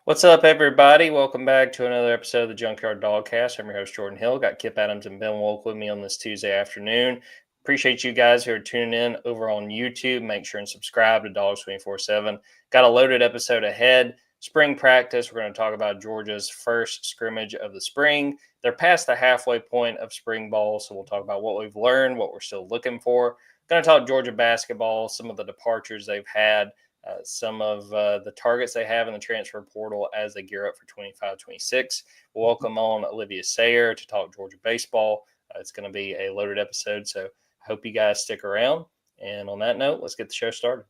What's up, everybody? Welcome back to another episode of the Junkyard Dawgcast. I'm your host, Jordan Hill. Got Kipp Adams and Ben Wolk with me on this Tuesday afternoon. Appreciate you guys who are tuning in over on YouTube. Make sure and subscribe to Dogs 24/7. Got a loaded episode ahead. Spring practice. We're going to talk about Georgia's first scrimmage of the spring. They're past the halfway point of spring ball, so we'll talk about what we've learned, what we're still looking for. Going to talk Georgia basketball, some of the departures they've had, some of the targets they have in the transfer portal as they gear up for 25-26. We'll welcome on Olivia Sayer to talk Georgia baseball. It's going to be a loaded episode, so I hope you guys stick around. And on that note, let's get the show started.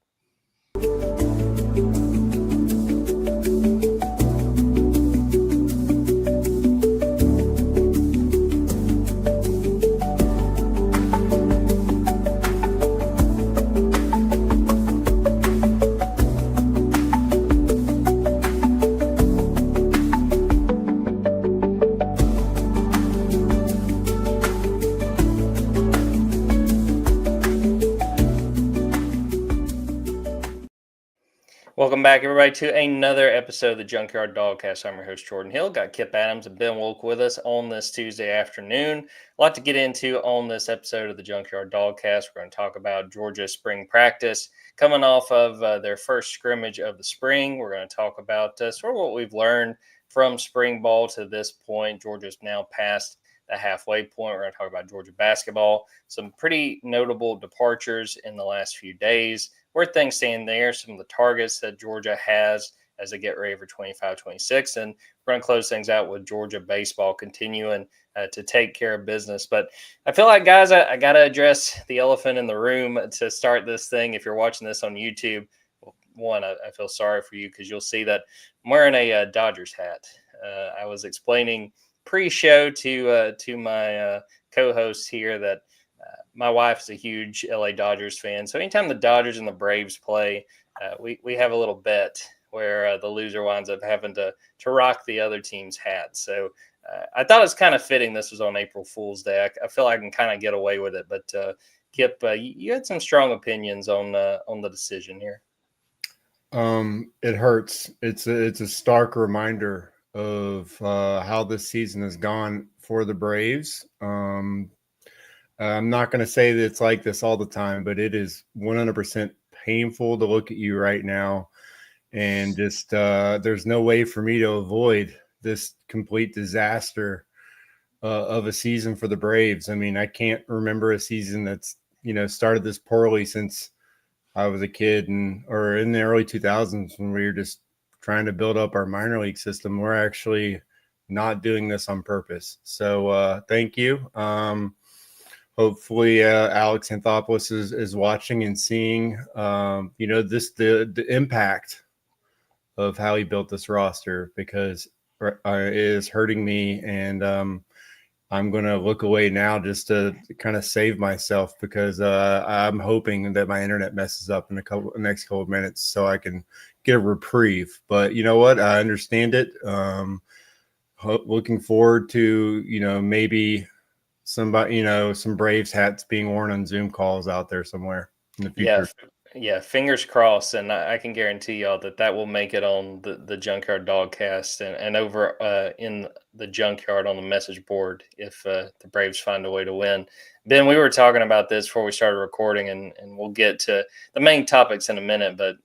Welcome back, everybody, to another episode of the Junkyard Dawgcast. I'm your host, Jordan Hill. Got Kipp Adams and Ben Wolk with us on this Tuesday afternoon. A lot to get into on this episode of the Junkyard Dawgcast. We're going to talk about Georgia spring practice coming off of their first scrimmage of the spring. We're going to talk about sort of what we've learned from spring ball to this point. Georgia's now past the halfway point. We're going to talk about Georgia basketball. Some pretty notable departures in the last few days. Where things stand there, some of the targets that Georgia has as they get ready for 25-26. And we're going to close things out with Georgia baseball continuing to take care of business. But I feel like, guys, I got to address the elephant in the room to start this thing. If you're watching this on YouTube, well, one, I feel sorry for you because you'll see that I'm wearing a Dodgers hat. I was explaining pre-show to my co-host here that my wife is a huge LA Dodgers fan. So anytime the Dodgers and the Braves play, we have a little bet where the loser winds up having to rock the other team's hat. So I thought it was kind of fitting this was on April Fool's Day. I feel like I can kind of get away with it. But Kipp, you had some strong opinions on the decision here. It hurts. It's a stark reminder of how this season has gone for the Braves. I'm not going to say that it's like this all the time, but it is 100% painful to look at you right now. And just there's no way for me to avoid this complete disaster of a season for the Braves. I mean, I can't remember a season that's, started this poorly since I was a kid or in the early 2000s when we were just trying to build up our minor league system. We're actually not doing this on purpose. So thank you. Hopefully Alex Anthopoulos is watching and seeing, the impact of how he built this roster, because it is hurting me. And I'm going to look away now just to kind of save myself, because I'm hoping that my internet messes up in the next couple of minutes so I can get a reprieve. But you know what? I understand it. Looking forward to, maybe somebody, some Braves hats being worn on Zoom calls out there somewhere in the future. Yeah, fingers crossed. And I can guarantee y'all that will make it on the Junkyard Dawgcast and over in the Junkyard on the message board if the Braves find a way to win. Ben, we were talking about this before we started recording, and we'll get to the main topics in a minute, but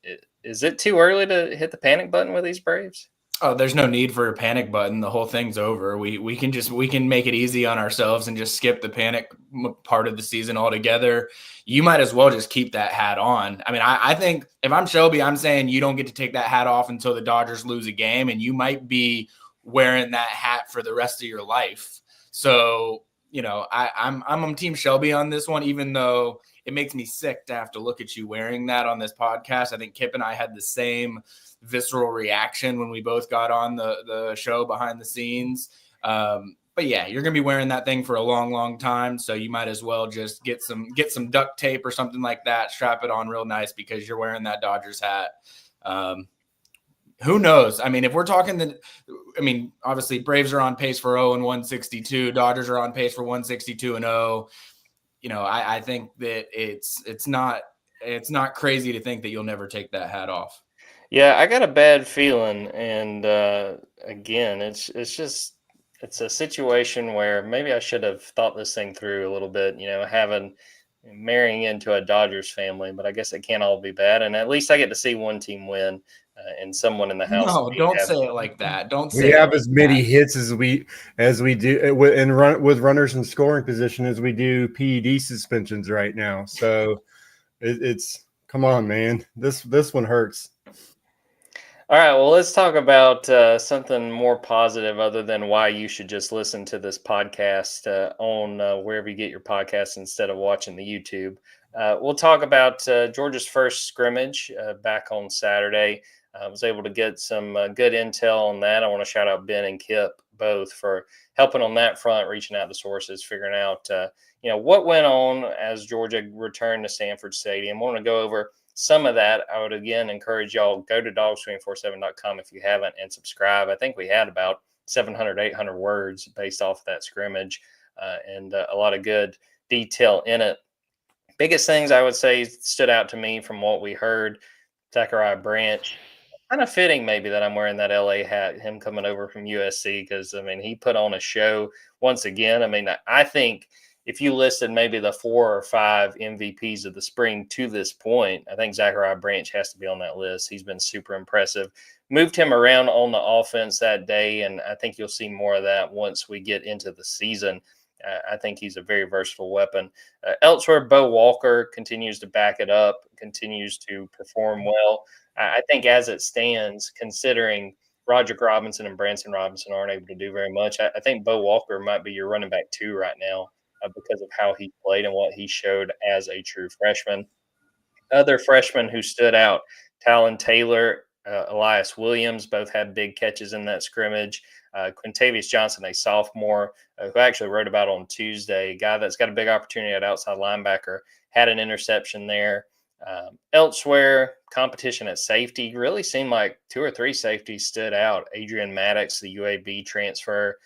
is it too early to hit the panic button with these Braves? Oh, there's no need for a panic button. The whole thing's over. We can make it easy on ourselves and just skip the panic part of the season altogether. You might as well just keep that hat on. I mean, I think if I'm Shelby, I'm saying you don't get to take that hat off until the Dodgers lose a game, and you might be wearing that hat for the rest of your life. So, I'm on Team Shelby on this one, even though it makes me sick to have to look at you wearing that on this podcast. I think Kipp and I had the same visceral reaction when we both got on the show behind the scenes. But yeah, you're going to be wearing that thing for a long, long time. So you might as well just get some duct tape or something like that, strap it on real nice because you're wearing that Dodgers hat. Who knows? I mean, if we're talking obviously Braves are on pace for 0-162. Dodgers are on pace for 162-0. I think that it's not crazy to think that you'll never take that hat off. Yeah, I got a bad feeling, and again, it's a situation where maybe I should have thought this thing through a little bit. Having marrying into a Dodgers family, but I guess it can't all be bad, and at least I get to see one team win, and someone in the house No, may don't have. say it like that. Don't We say it have like as many hits as we do with runners in scoring position as we do PED suspensions right now. So it's come on, man. This one hurts. All right, well, let's talk about something more positive other than why you should just listen to this podcast on wherever you get your podcasts instead of watching the YouTube. We'll talk about Georgia's first scrimmage back on Saturday. I was able to get some good intel on that. I want to shout out Ben and Kipp both for helping on that front, reaching out to sources, figuring out what went on as Georgia returned to Sanford Stadium. I want to go over some of that. I would again encourage y'all, go to dawgs247.com if you haven't, and subscribe. I think we had about 700, 800 words based off of that scrimmage, and a lot of good detail in it. Biggest things I would say stood out to me from what we heard: Zachariah Branch. Kind of fitting maybe that I'm wearing that LA hat, him coming over from USC, because I mean, he put on a show once again. I mean, I think if you listed maybe the 4 or 5 MVPs of the spring to this point, I think Zachariah Branch has to be on that list. He's been super impressive. Moved him around on the offense that day, and I think you'll see more of that once we get into the season. I think he's a very versatile weapon. Elsewhere, Bo Walker continues to back it up, continues to perform well. I think as it stands, considering Roger Robinson and Branson Robinson aren't able to do very much, I think Bo Walker might be your running back 2 right now because of how he played and what he showed as a true freshman. Other freshmen who stood out: Talon Taylor, Elias Williams, both had big catches in that scrimmage. Quintavious Johnson, a sophomore, who I actually wrote about on Tuesday, a guy that's got a big opportunity at outside linebacker, had an interception there. Elsewhere, competition at safety really seemed like 2 or 3 safeties stood out. Adrian Maddox, the UAB transfer,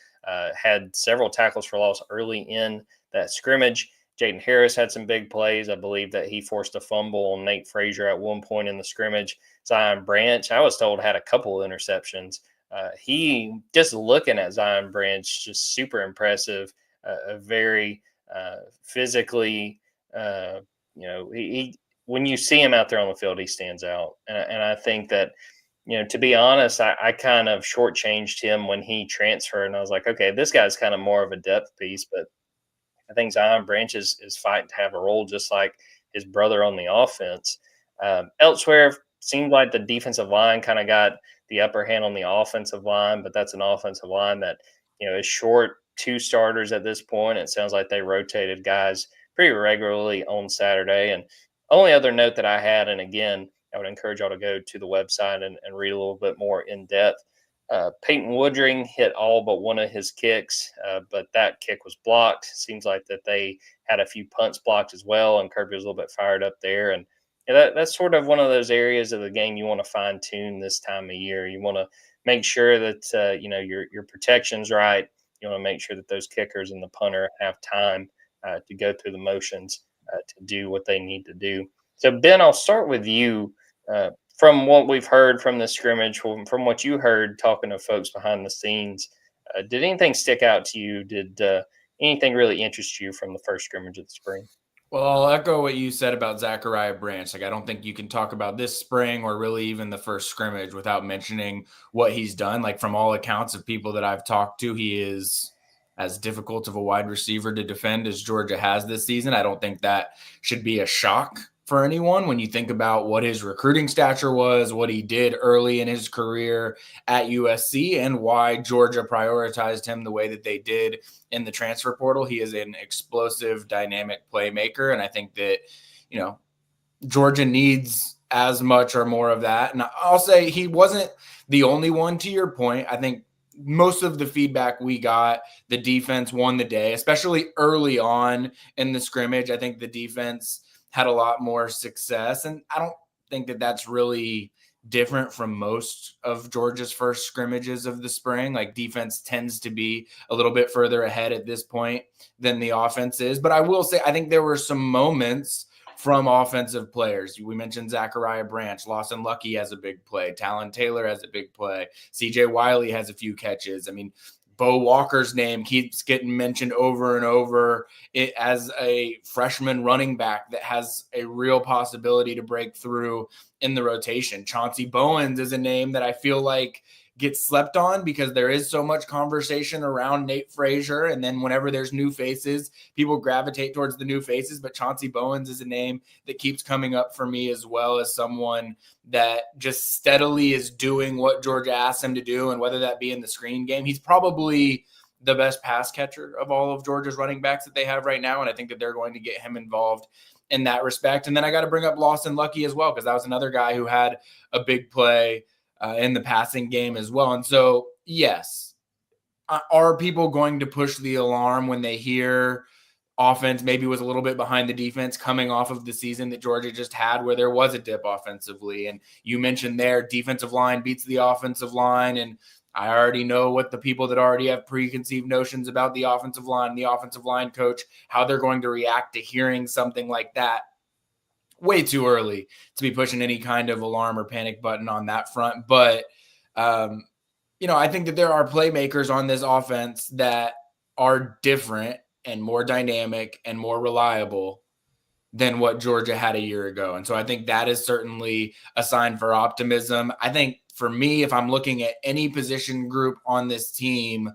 had several tackles for loss early in that scrimmage. Jaden Harris had some big plays. I believe that he forced a fumble on Nate Frazier at one point in the scrimmage. Zion Branch, I was told, had a couple of interceptions. He, just looking at Zion Branch, just super impressive. A very physically, he when you see him out there on the field, he stands out. And I think that, to be honest, I kind of shortchanged him when he transferred, and I was like, okay, this guy's kind of more of a depth piece, but I think Zion Branch is fighting to have a role just like his brother on the offense. Elsewhere, seemed like the defensive line kind of got the upper hand on the offensive line, but that's an offensive line that is short 2 starters at this point. It sounds like they rotated guys pretty regularly on Saturday. And only other note that I had, and again, I would encourage y'all to go to the website and read a little bit more in depth. Peyton Woodring hit all but one of his kicks, but that kick was blocked. Seems like that they had a few punts blocked as well, and Kirby was a little bit fired up there. And that's sort of one of those areas of the game you want to fine tune this time of year. You want to make sure that your protection's right. You want to make sure that those kickers and the punter have time to go through the motions to do what they need to do. So Ben, I'll start with you. From what we've heard from the scrimmage, from what you heard talking to folks behind the scenes, did anything stick out to you? Did anything really interest you from the first scrimmage of the spring? Well, I'll echo what you said about Zachariah Branch. Like, I don't think you can talk about this spring or really even the first scrimmage without mentioning what he's done. Like, from all accounts of people that I've talked to, he is as difficult of a wide receiver to defend as Georgia has this season. I don't think that should be a shock for anyone when you think about what his recruiting stature was, what he did early in his career at USC, and why Georgia prioritized him the way that they did in the transfer portal. He is an explosive, dynamic playmaker, and I think that, Georgia needs as much or more of that. And I'll say he wasn't the only one, to your point. I think most of the feedback we got, the defense won the day, especially early on in the scrimmage. I think the defense had a lot more success. And I don't think that that's really different from most of Georgia's first scrimmages of the spring. Like, defense tends to be a little bit further ahead at this point than the offense is. But I will say, I think there were some moments from offensive players. We mentioned Zachariah Branch, Lawson Lucky has a big play. Talon Taylor has a big play. CJ Wiley has a few catches. I mean, Bo Walker's name keeps getting mentioned over and over as a freshman running back that has a real possibility to break through in the rotation. Chauncey Bowens is a name that I feel like gets slept on because there is so much conversation around Nate Frazier. And then whenever there's new faces, people gravitate towards the new faces. But Chauncey Bowens is a name that keeps coming up for me as well as someone that just steadily is doing what Georgia asks him to do. And whether that be in the screen game, he's probably the best pass catcher of all of Georgia's running backs that they have right now. And I think that they're going to get him involved in that respect. And then I got to bring up Lawson Lucky as well, because that was another guy who had a big play in the passing game as well. And so, yes, are people going to push the alarm when they hear offense maybe was a little bit behind the defense coming off of the season that Georgia just had where there was a dip offensively? And you mentioned their defensive line beats the offensive line. And I already know what the people that already have preconceived notions about the offensive line, the offensive line coach, how they're going to react to hearing something like that. Way too early to be pushing any kind of alarm or panic button on that front. But, I think that there are playmakers on this offense that are different and more dynamic and more reliable than what Georgia had a year ago. And so I think that is certainly a sign for optimism. I think for me, if I'm looking at any position group on this team,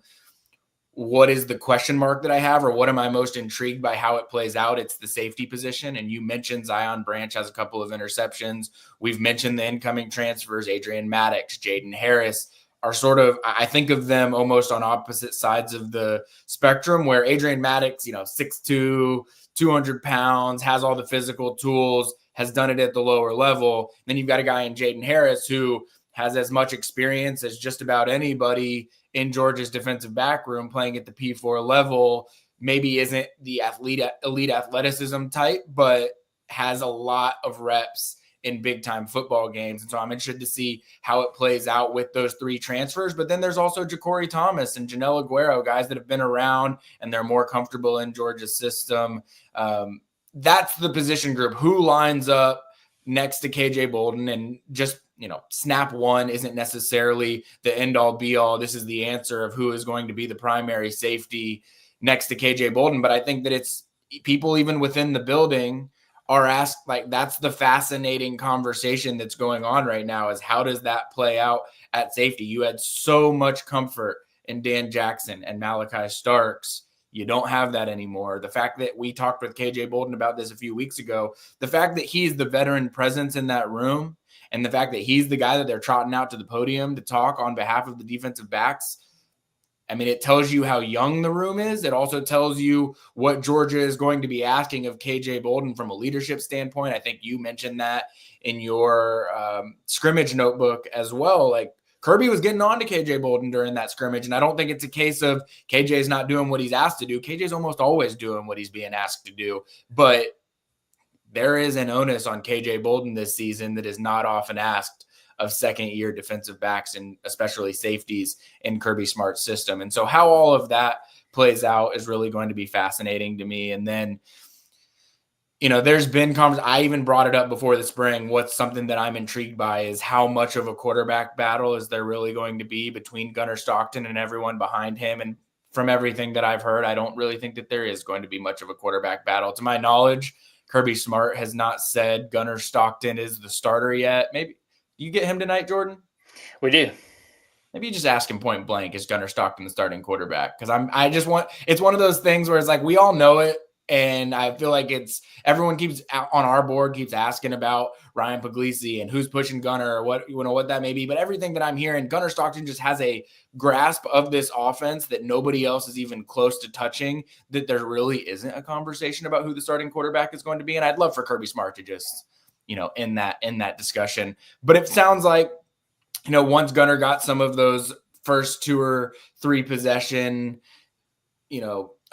what is the question mark that I have, or what am I most intrigued by how it plays out? It's the safety position. And you mentioned Zion Branch has a couple of interceptions. We've mentioned the incoming transfers, Adrian Maddox, Jaden Harris are sort of, I think of them almost on opposite sides of the spectrum, where Adrian Maddox, 6'2", 200 pounds, has all the physical tools, has done it at the lower level. Then you've got a guy in Jaden Harris who has as much experience as just about anybody in Georgia's defensive back room, playing at the P4 level, maybe isn't the elite athleticism type, but has a lot of reps in big time football games. And so I'm interested to see how it plays out with those three transfers. But then there's also Ja'Cory Thomas and Janelle Aguero, guys that have been around and they're more comfortable in Georgia's system. That's the position group. Who lines up next to KJ Bolden? And just, snap one isn't necessarily the end all be all. This is the answer of who is going to be the primary safety next to KJ Bolden. But I think that it's people even within the building are asked, like, that's the fascinating conversation that's going on right now, is how does that play out at safety? You had so much comfort in Dan Jackson and Malachi Starks. You don't have that anymore. The fact that we talked with KJ Bolden about this a few weeks ago, the fact that he's the veteran presence in that room, and the fact that he's the guy that they're trotting out to the podium to talk on behalf of the defensive backs, I mean, it tells you how young the room is. It also tells you what Georgia is going to be asking of KJ Bolden from a leadership standpoint. I think you mentioned that in your scrimmage notebook as well. Like, Kirby was getting on to KJ Bolden during that scrimmage, and I don't think it's a case of KJ's not doing what he's asked to do. KJ's almost always doing what he's being asked to do. But there is an onus on KJ Bolden this season that is not often asked of second-year defensive backs and especially safeties in Kirby Smart's system. And so how all of that plays out is really going to be fascinating to me. And then, there's been I even brought it up before the spring. What's something that I'm intrigued by is how much of a quarterback battle is there really going to be between Gunnar Stockton and everyone behind him. And from everything that I've heard, I don't really think that there is going to be much of a quarterback battle. To my knowledge, Kirby Smart has not said Gunnar Stockton is the starter yet. Maybe you get him tonight, Jordan? We do. Maybe you just ask him point blank, is Gunnar Stockton the starting quarterback? Because it's one of those things where it's like, we all know it. And I feel like everyone keeps on our board keeps asking about Ryan Puglisi and who's pushing Gunnar or what that may be. But everything that I'm hearing, Gunnar Stockton just has a grasp of this offense that nobody else is even close to touching, that there really isn't a conversation about who the starting quarterback is going to be. And I'd love for Kirby Smart to just, in that discussion. But it sounds like, once Gunnar got some of those first 2 or 3 possession,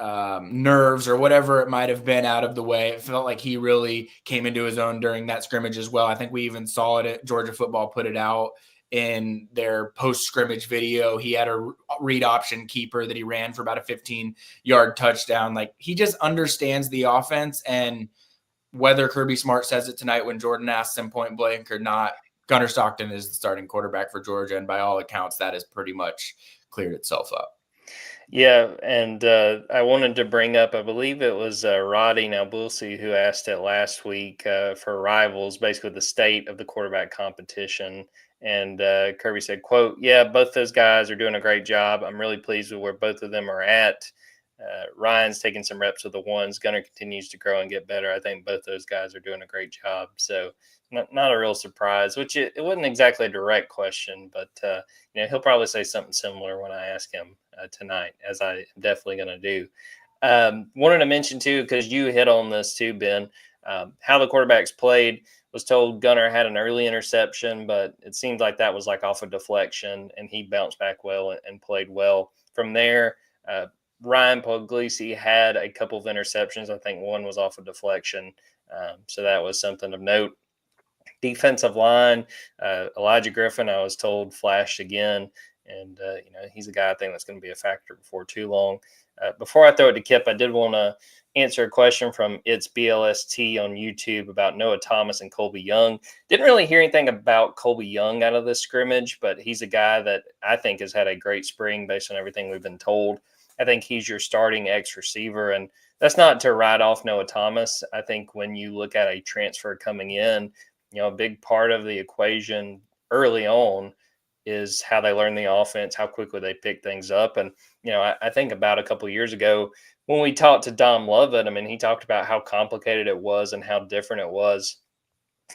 nerves or whatever it might have been out of the way, it felt like he really came into his own during that scrimmage as well. I think we even saw it at Georgia Football, put it out in their post-scrimmage video. He had a read option keeper that he ran for about a 15-yard touchdown. Like, he just understands the offense. And whether Kirby Smart says it tonight when Jordan asks him point blank or not, Gunnar Stockton is the starting quarterback for Georgia, and by all accounts, that has pretty much cleared itself up. Yeah, and I wanted to bring up, I believe it was Roddy Nabulsi who asked it last week for Rivals, basically the state of the quarterback competition. And Kirby said, quote, yeah, both those guys are doing a great job. I'm really pleased with where both of them are at. Ryan's taking some reps with the ones. Gunnar continues to grow and get better. I think both those guys are doing a great job. So not a real surprise, which it wasn't exactly a direct question, but he'll probably say something similar when I ask him tonight, as I am definitely going to do. Wanted to mention too, because you hit on this too, Ben, how the quarterbacks played. Was told Gunnar had an early interception, but it seemed like that was like off a deflection, and he bounced back well and played well. From there, Ryan Puglisi had a couple of interceptions. I think one was off a deflection. So that was something of note. Defensive line, Elijah Griffin, I was told, flashed again. And, he's a guy I think that's going to be a factor before too long. Before I throw it to Kipp, I did want to answer a question from It's BLST on YouTube about Noah Thomas and Colby Young. Didn't really hear anything about Colby Young out of this scrimmage, but he's a guy that I think has had a great spring based on everything we've been told. I think he's your starting X receiver, and that's not to write off Noah Thomas. I think when you look at a transfer coming in, a big part of the equation early on is how they learn the offense, how quickly they pick things up. And, I think about a couple of years ago when we talked to Dom Lovett, he talked about how complicated it was and how different it was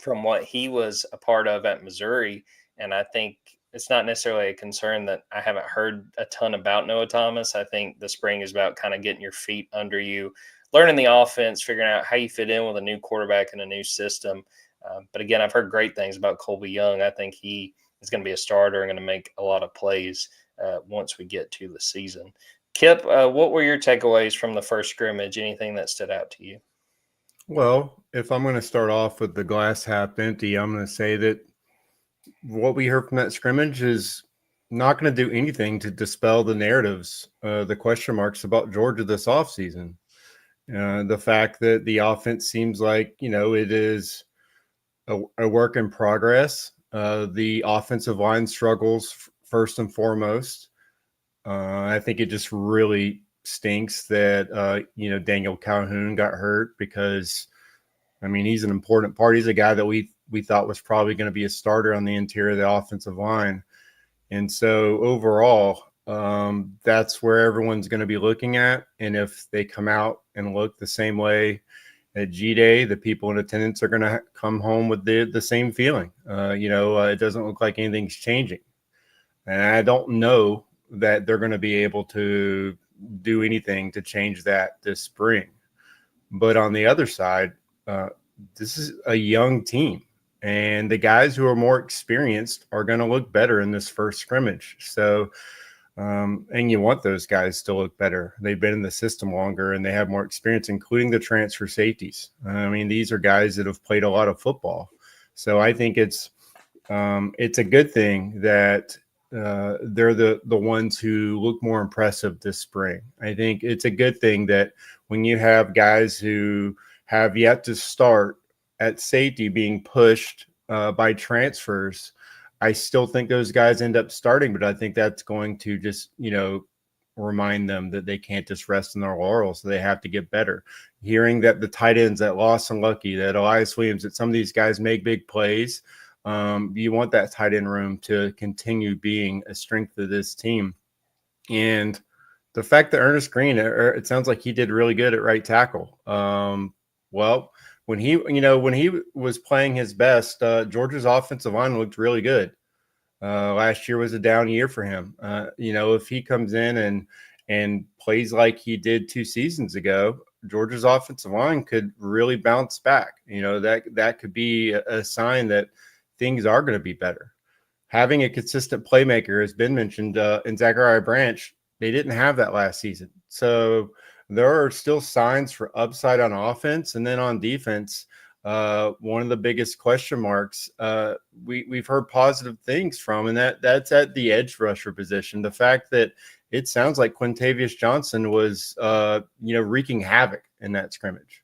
from what he was a part of at Missouri. And I think it's not necessarily a concern that I haven't heard a ton about Noah Thomas. I think the spring is about kind of getting your feet under you, learning the offense, figuring out how you fit in with a new quarterback and a new system. But again, I've heard great things about Colby Young. I think he is going to be a starter and going to make a lot of plays once we get to the season. Kipp, what were your takeaways from the first scrimmage? Anything that stood out to you? Well, if I'm going to start off with the glass half empty, I'm going to say that what we heard from that scrimmage is not going to do anything to dispel the narratives, the question marks about Georgia this offseason. The fact that the offense seems like, it is a work in progress. The offensive line struggles first and foremost. I think it just really stinks that, Daniel Calhoun got hurt because, he's an important part. He's a guy that we thought was probably going to be a starter on the interior of the offensive line. And so overall, that's where everyone's going to be looking at. And if they come out and look the same way at G-Day, the people in attendance are going to come home with the same feeling. It doesn't look like anything's changing. And I don't know that they're going to be able to do anything to change that this spring. But on the other side, this is a young team. And the guys who are more experienced are going to look better in this first scrimmage. So, and you want those guys to look better. They've been in the system longer and they have more experience, including the transfer safeties. These are guys that have played a lot of football. So I think it's a good thing that they're the ones who look more impressive this spring. I think it's a good thing that when you have guys who have yet to start at safety being pushed by transfers, I still think those guys end up starting, but I think that's going to just, remind them that they can't just rest in their laurels. So they have to get better. Hearing that the tight ends, that Lawson Lucky, that Elias Williams, that some of these guys make big plays, you want that tight end room to continue being a strength of this team. And the fact that Ernest Green, it sounds like he did really good at right tackle. When he was playing his best, Georgia's offensive line looked really good. Last year was a down year for him. If he comes in and plays like he did 2 seasons ago, Georgia's offensive line could really bounce back. That could be a sign that things are going to be better. Having a consistent playmaker has been mentioned in Zachariah Branch. They didn't have that last season. So there are still signs for upside on offense. And then on defense, one of the biggest question marks we've heard positive things from, and that's at the edge rusher position. The fact that it sounds like Quintavious Johnson was, wreaking havoc in that scrimmage.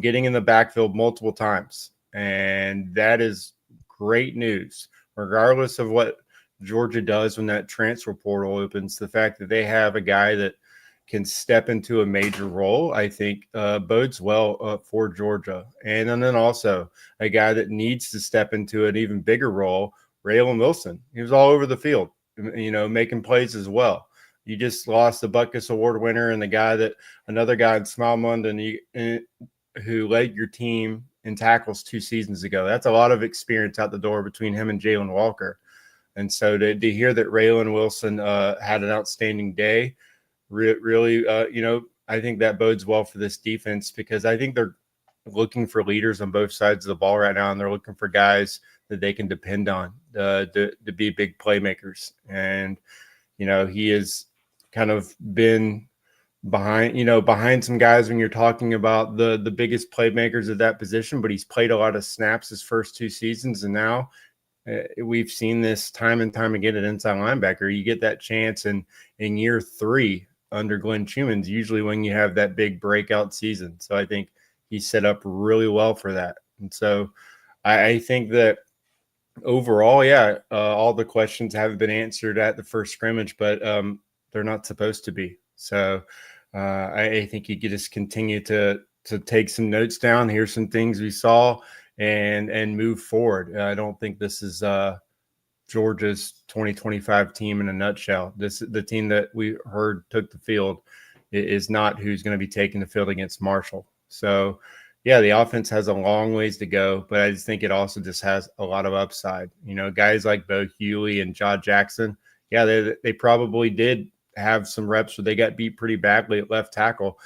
getting in the backfield multiple times. And that is great news, regardless of what Georgia does when that transfer portal opens. The fact that they have a guy that can step into a major role, I think bodes well for Georgia. And then also a guy that needs to step into an even bigger role, Raylan Wilson. He was all over the field, making plays as well. You just lost the Butkus Award winner and another guy in Smilmund who led your team in tackles 2 seasons ago. That's a lot of experience out the door between him and Jalen Walker. And so to hear that Raylan Wilson had an outstanding day, really, I think that bodes well for this defense, because I think they're looking for leaders on both sides of the ball right now, and they're looking for guys that they can depend on to be big playmakers. And, he has kind of been behind some guys when you're talking about the biggest playmakers at that position, but he's played a lot of snaps his first 2 seasons. And now we've seen this time and time again at inside linebacker. You get that chance in year 3 under Glenn Schumann's usually when you have that big breakout season. So I think he's set up really well for that. And so I think that overall, all the questions haven't been answered at the first scrimmage, but they're not supposed to be. So I think you could just continue to take some notes down. Here's some things we saw and move forward. I don't think this is Georgia's 2025 team in a nutshell. The team that we heard took the field is not who's going to be taking the field against Marshall. So, the offense has a long ways to go, but I just think it also just has a lot of upside. Guys like Bo Hewley and Jaw Jackson, they probably did have some reps where they got beat pretty badly at left tackle.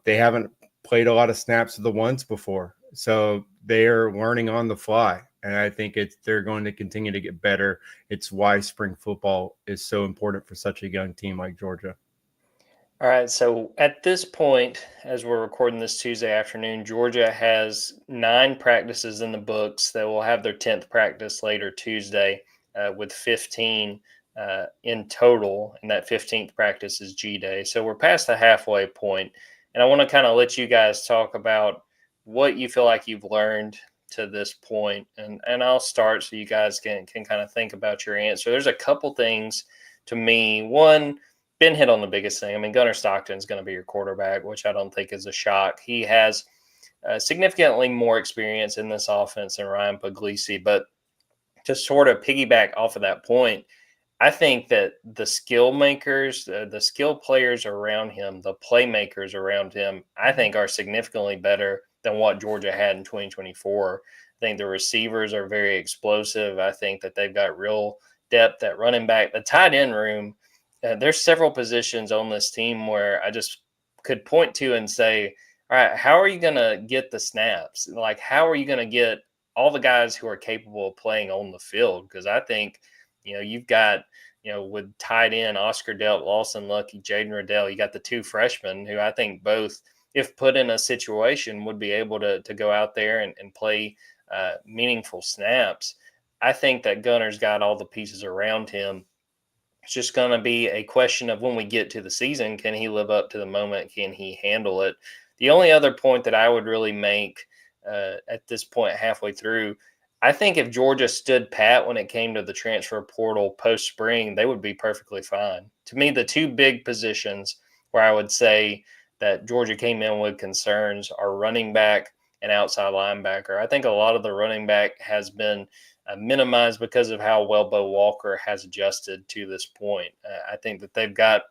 They haven't played a lot of snaps of the ones before, so they are learning on the fly. And I think they're going to continue to get better. It's why spring football is so important for such a young team like Georgia. All right. So at this point, as we're recording this Tuesday afternoon, Georgia has 9 practices in the books. They will have their 10th practice later Tuesday with 15 in total. And that 15th practice is G-Day. So we're past the halfway point. And I want to kind of let you guys talk about what you feel like you've learned to this point. And I'll start so you guys can kind of think about your answer. There's a couple things to me. One, Ben hit on the biggest thing. I mean, Gunnar Stockton's going to be your quarterback, which I don't think is a shock. He has significantly more experience in this offense than Ryan Puglisi. But to sort of piggyback off of that point, I think that the skill makers, the skill players around him, the playmakers around him, I think are significantly better than what Georgia had in 2024. I think the receivers are very explosive. I think that they've got real depth at running back. The tight end room, there's several positions on this team where I just could point to and say, all right, how are you going to get the snaps? Like, how are you going to get all the guys who are capable of playing on the field? Because I think, you've got, with tight end, Oscar Delp, Lawson Lucky, Jaden Riddell, you got the 2 freshmen who I think both, if put in a situation, would be able to go out there and play meaningful snaps. I think that Gunner's got all the pieces around him. It's just going to be a question of when we get to the season, can he live up to the moment? Can he handle it? The only other point that I would really make at this point halfway through, I think if Georgia stood pat when it came to the transfer portal post-spring, they would be perfectly fine. To me, the 2 big positions where I would say that Georgia came in with concerns are running back and outside linebacker. I think a lot of the running back has been minimized because of how well Bo Walker has adjusted to this point. I think that they've got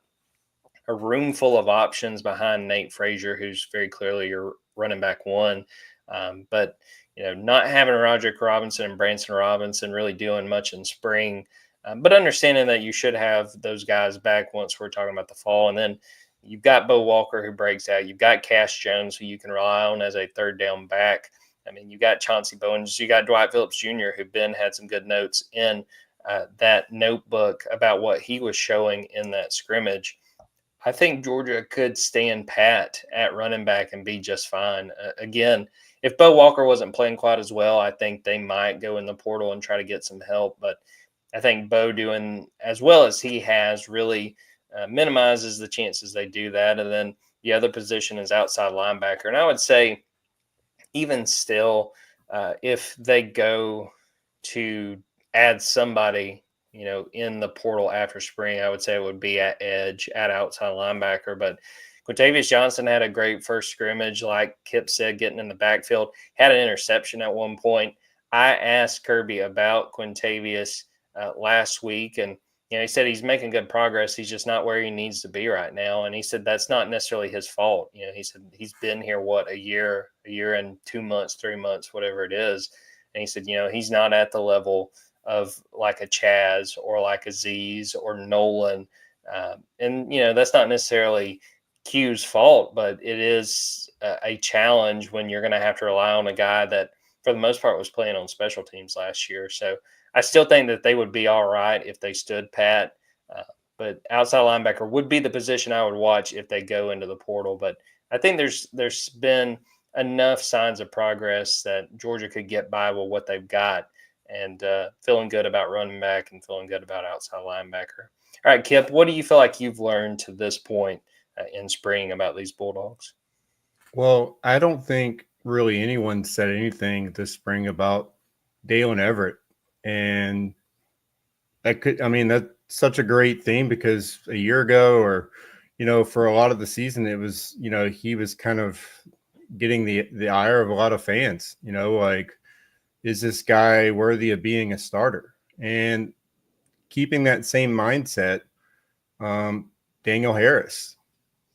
a room full of options behind Nate Frazier, who's very clearly your running back 1. But, not having Roderick Robinson and Branson Robinson really doing much in spring, but understanding that you should have those guys back once we're talking about the fall. And then you've got Bo Walker who breaks out. You've got Cash Jones who you can rely on as a third down back. I mean, you got Chauncey Bowens, you got Dwight Phillips Jr., who Ben had some good notes in that notebook about what he was showing in that scrimmage. I think Georgia could stand pat at running back and be just fine. Again, if Bo Walker wasn't playing quite as well, I think they might go in the portal and try to get some help. But I think Bo doing as well as he has really minimizes the chances they do that. And then the other position is outside linebacker. And I would say even still, if they go to add somebody, in the portal after spring, I would say it would be at edge, at outside linebacker. But Quintavious Johnson had a great first scrimmage, like Kipp said, getting in the backfield, had an interception at one point. I asked Kirby about Quintavious last week, and he said he's making good progress. He's just not where he needs to be right now. And he said that's not necessarily his fault. He said he's been here, a year and 2 months, 3 months, whatever it is. And he said, he's not at the level of like a Chaz or like a Z's or Nolan. And that's not necessarily Q's fault, but it is a challenge when you're going to have to rely on a guy that, for the most part, was playing on special teams last year. So I still think that they would be all right if they stood pat. But outside linebacker would be the position I would watch if they go into the portal. But I think there's been enough signs of progress that Georgia could get by with what they've got, and feeling good about running back and feeling good about outside linebacker. All right, Kipp, what do you feel like you've learned to this point in spring about these Bulldogs? Well, I don't think really anyone said anything this spring about Dalen Everett. And that's such a great thing, because a year ago, or, for a lot of the season, it was, he was kind of getting the ire of a lot of fans, like, is this guy worthy of being a starter? And keeping that same mindset, Daniel Harris,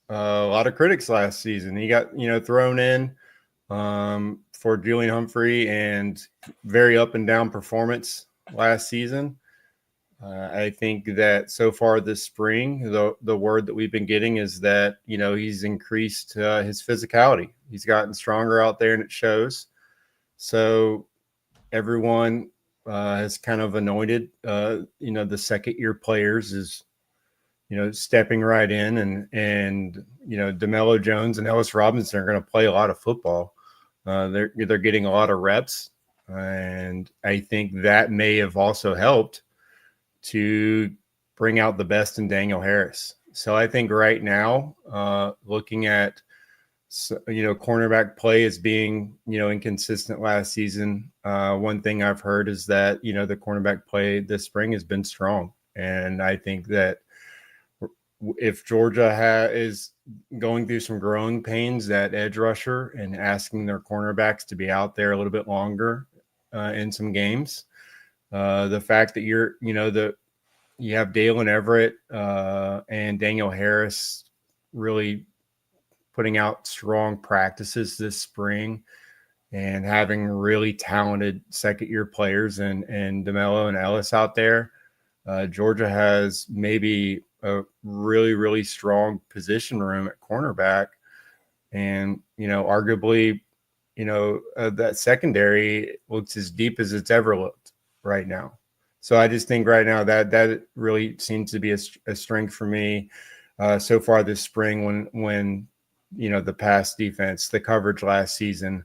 a lot of critics last season, he got, thrown in for Julian Humphrey, and very up and down performance last season. I think that so far this spring, the word that we've been getting is that, he's increased his physicality. He's gotten stronger out there, and it shows. So everyone has kind of anointed, the second year players is, stepping right in, and DeMello Jones and Ellis Robinson are going to play a lot of football. They're getting a lot of reps, and I think that may have also helped to bring out the best in Daniel Harris. So I think right now, looking at, cornerback play as being, inconsistent last season, one thing I've heard is that, the cornerback play this spring has been strong. And I think that if Georgia is going through some growing pains at edge rusher and asking their cornerbacks to be out there a little bit longer in some games, the fact that you have Dalen Everett and Daniel Harris really putting out strong practices this spring, and having really talented second-year players and DeMello and Ellis out there, Georgia has maybe a really, really strong position room at cornerback. And, arguably, that secondary looks as deep as it's ever looked right now. So I just think right now that really seems to be a strength for me so far this spring, when the pass defense, the coverage last season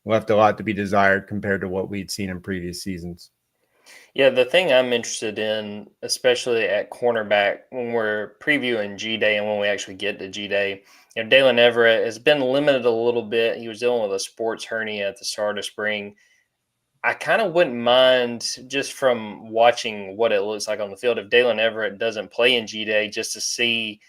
left a lot to be desired compared to what we'd seen in previous seasons. Yeah, the thing I'm interested in, especially at cornerback, when we're previewing G-Day and when we actually get to G-Day, Dalen Everett has been limited a little bit. He was dealing with a sports hernia at the start of spring. I kind of wouldn't mind, just from watching what it looks like on the field, if Dalen Everett doesn't play in G-Day, just to see,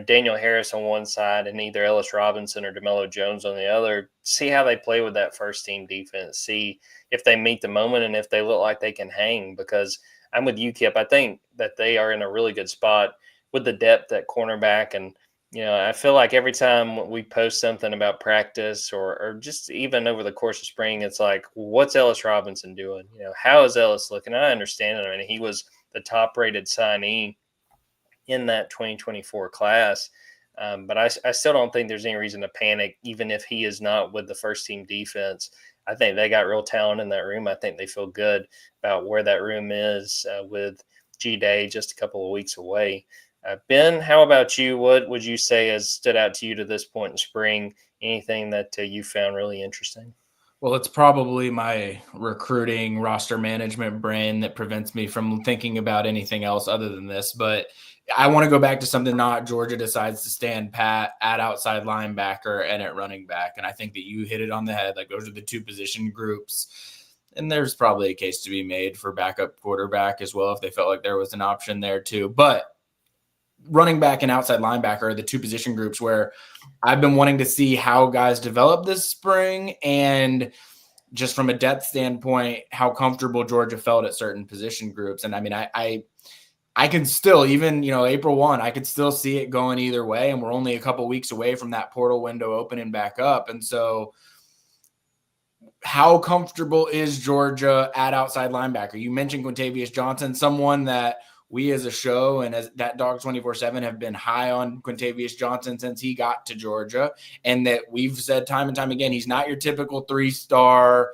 Daniel Harris on one side and either Ellis Robinson or DeMello Jones on the other, see how they play with that first team defense, see if they meet the moment and if they look like they can hang. Because I'm with you, Kipp. I think that they are in a really good spot with the depth at cornerback. And, I feel like every time we post something about practice or just even over the course of spring, it's like, what's Ellis Robinson doing? How is Ellis looking? I understand it. I mean, he was the top rated signee in that 2024 class. But I still don't think there's any reason to panic, even if he is not with the first team defense. I think they got real talent in that room. I think they feel good about where that room is with G-Day just a couple of weeks away. Ben, how about you? What would you say has stood out to you to this point in spring? Anything that you found really interesting? Well, it's probably my recruiting roster management brain that prevents me from thinking about anything else other than this. But I want to go back to something not Georgia decides to stand pat at outside linebacker and at running back. And I think that you hit it on the head. Like, those are the two position groups. And there's probably a case to be made for backup quarterback as well if they felt like there was an option there too. But running back and outside linebacker are the two position groups where I've been wanting to see how guys develop this spring, and just from a depth standpoint, how comfortable Georgia felt at certain position groups. And I mean, I can still, even, April 1, I could still see it going either way. And we're only a couple weeks away from that portal window opening back up. And so how comfortable is Georgia at outside linebacker? You mentioned Quintavious Johnson, someone that we as a show and as that Dawgs 24/7 have been high on Quintavious Johnson since he got to Georgia. And that we've said time and time again, he's not your typical 3-star.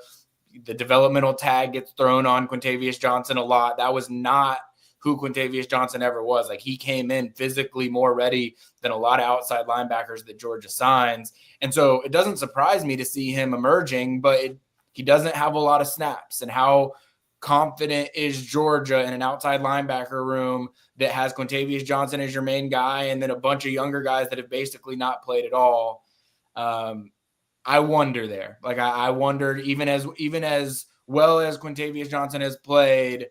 The developmental tag gets thrown on Quintavious Johnson a lot. That was not who Quintavious Johnson ever was. Like, he came in physically more ready than a lot of outside linebackers that Georgia signs. And so it doesn't surprise me to see him emerging, but he doesn't have a lot of snaps. And how confident is Georgia in an outside linebacker room that has Quintavious Johnson as your main guy and then a bunch of younger guys that have basically not played at all? I wonder there. Like, I wondered, even as well as Quintavious Johnson has played,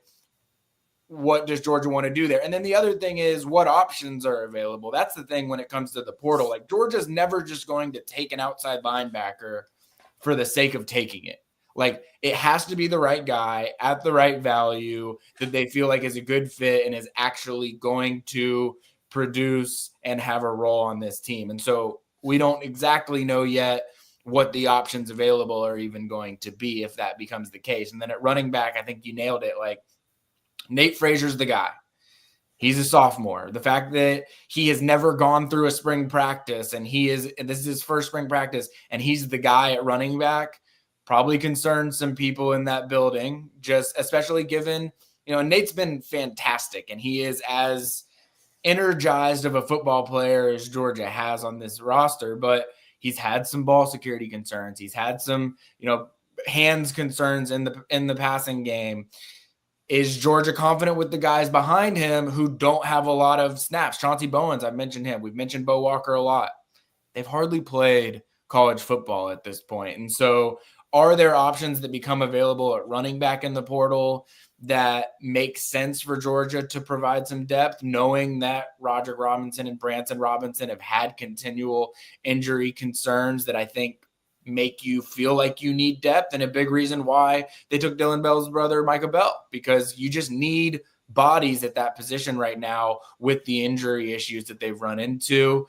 what does Georgia want to do there? And then the other thing is, what options are available? That's the thing when it comes to the portal. Like, Georgia's never just going to take an outside linebacker for the sake of taking it. Like, it has to be the right guy at the right value that they feel like is a good fit and is actually going to produce and have a role on this team. And so we don't exactly know yet what the options available are even going to be if that becomes the case. And then at running back, I think you nailed it. Like, Nate Frazier's the guy. He's a sophomore. The fact that he has never gone through a spring practice and this is his first spring practice and he's the guy at running back probably concerns some people in that building, just especially given, Nate's been fantastic and he is as energized of a football player as Georgia has on this roster, but he's had some ball security concerns. He's had some, hands concerns in the passing game. Is Georgia confident with the guys behind him who don't have a lot of snaps? Chauncey Bowens, I've mentioned him. We've mentioned Bo Walker a lot. They've hardly played college football at this point. And so are there options that become available at running back in the portal that make sense for Georgia to provide some depth, knowing that Roderick Robinson and Branson Robinson have had continual injury concerns that I think make you feel like you need depth, and a big reason why they took Dylan Bell's brother, Micah Bell, because you just need bodies at that position right now with the injury issues that they've run into.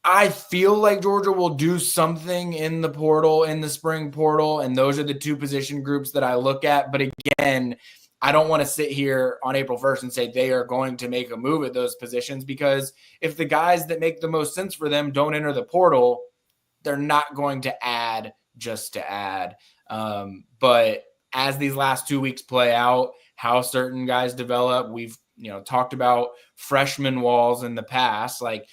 I feel like Georgia will do something in the portal, in the spring portal, and those are the two position groups that I look at. But again, I don't want to sit here on April 1st and say they are going to make a move at those positions, because if the guys that make the most sense for them don't enter the portal, they're not going to add just to add. But as these last 2 weeks play out, how certain guys develop, we've talked about freshman walls in the past. Like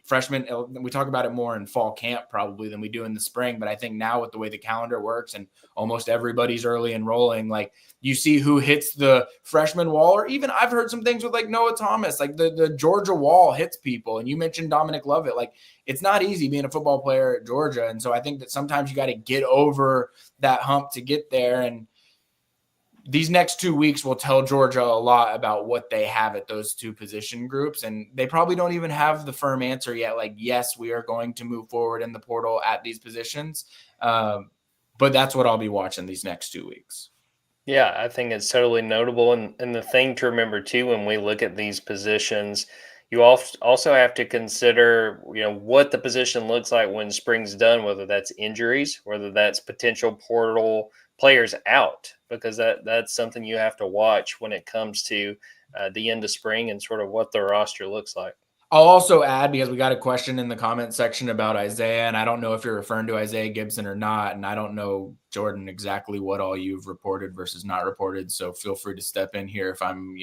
freshmen, we talk about it more in fall camp probably than we do in the spring. But I think now with the way the calendar works and almost everybody's early enrolling, like you see who hits the freshman wall, or even I've heard some things with like Noah Thomas, like the Georgia wall hits people. And you mentioned Dominic Lovett. Like, it's not easy being a football player at Georgia. And so I think that sometimes you got to get over that hump to get there. And these next 2 weeks will tell Georgia a lot about what they have at those two position groups. And they probably don't even have the firm answer yet. Like, yes, we are going to move forward in the portal at these positions. But that's what I'll be watching these next 2 weeks. Yeah, I think it's totally notable. And the thing to remember too, when we look at these positions, you also have to consider, what the position looks like when spring's done, whether that's injuries, whether that's potential portal players out, because that's something you have to watch when it comes to the end of spring and sort of what the roster looks like. I'll also add, because we got a question in the comment section about Isaiah, and I don't know if you're referring to Isaiah Gibson or not, and I don't know, Jordan, exactly what all you've reported versus not reported, so feel free to step in here if I'm,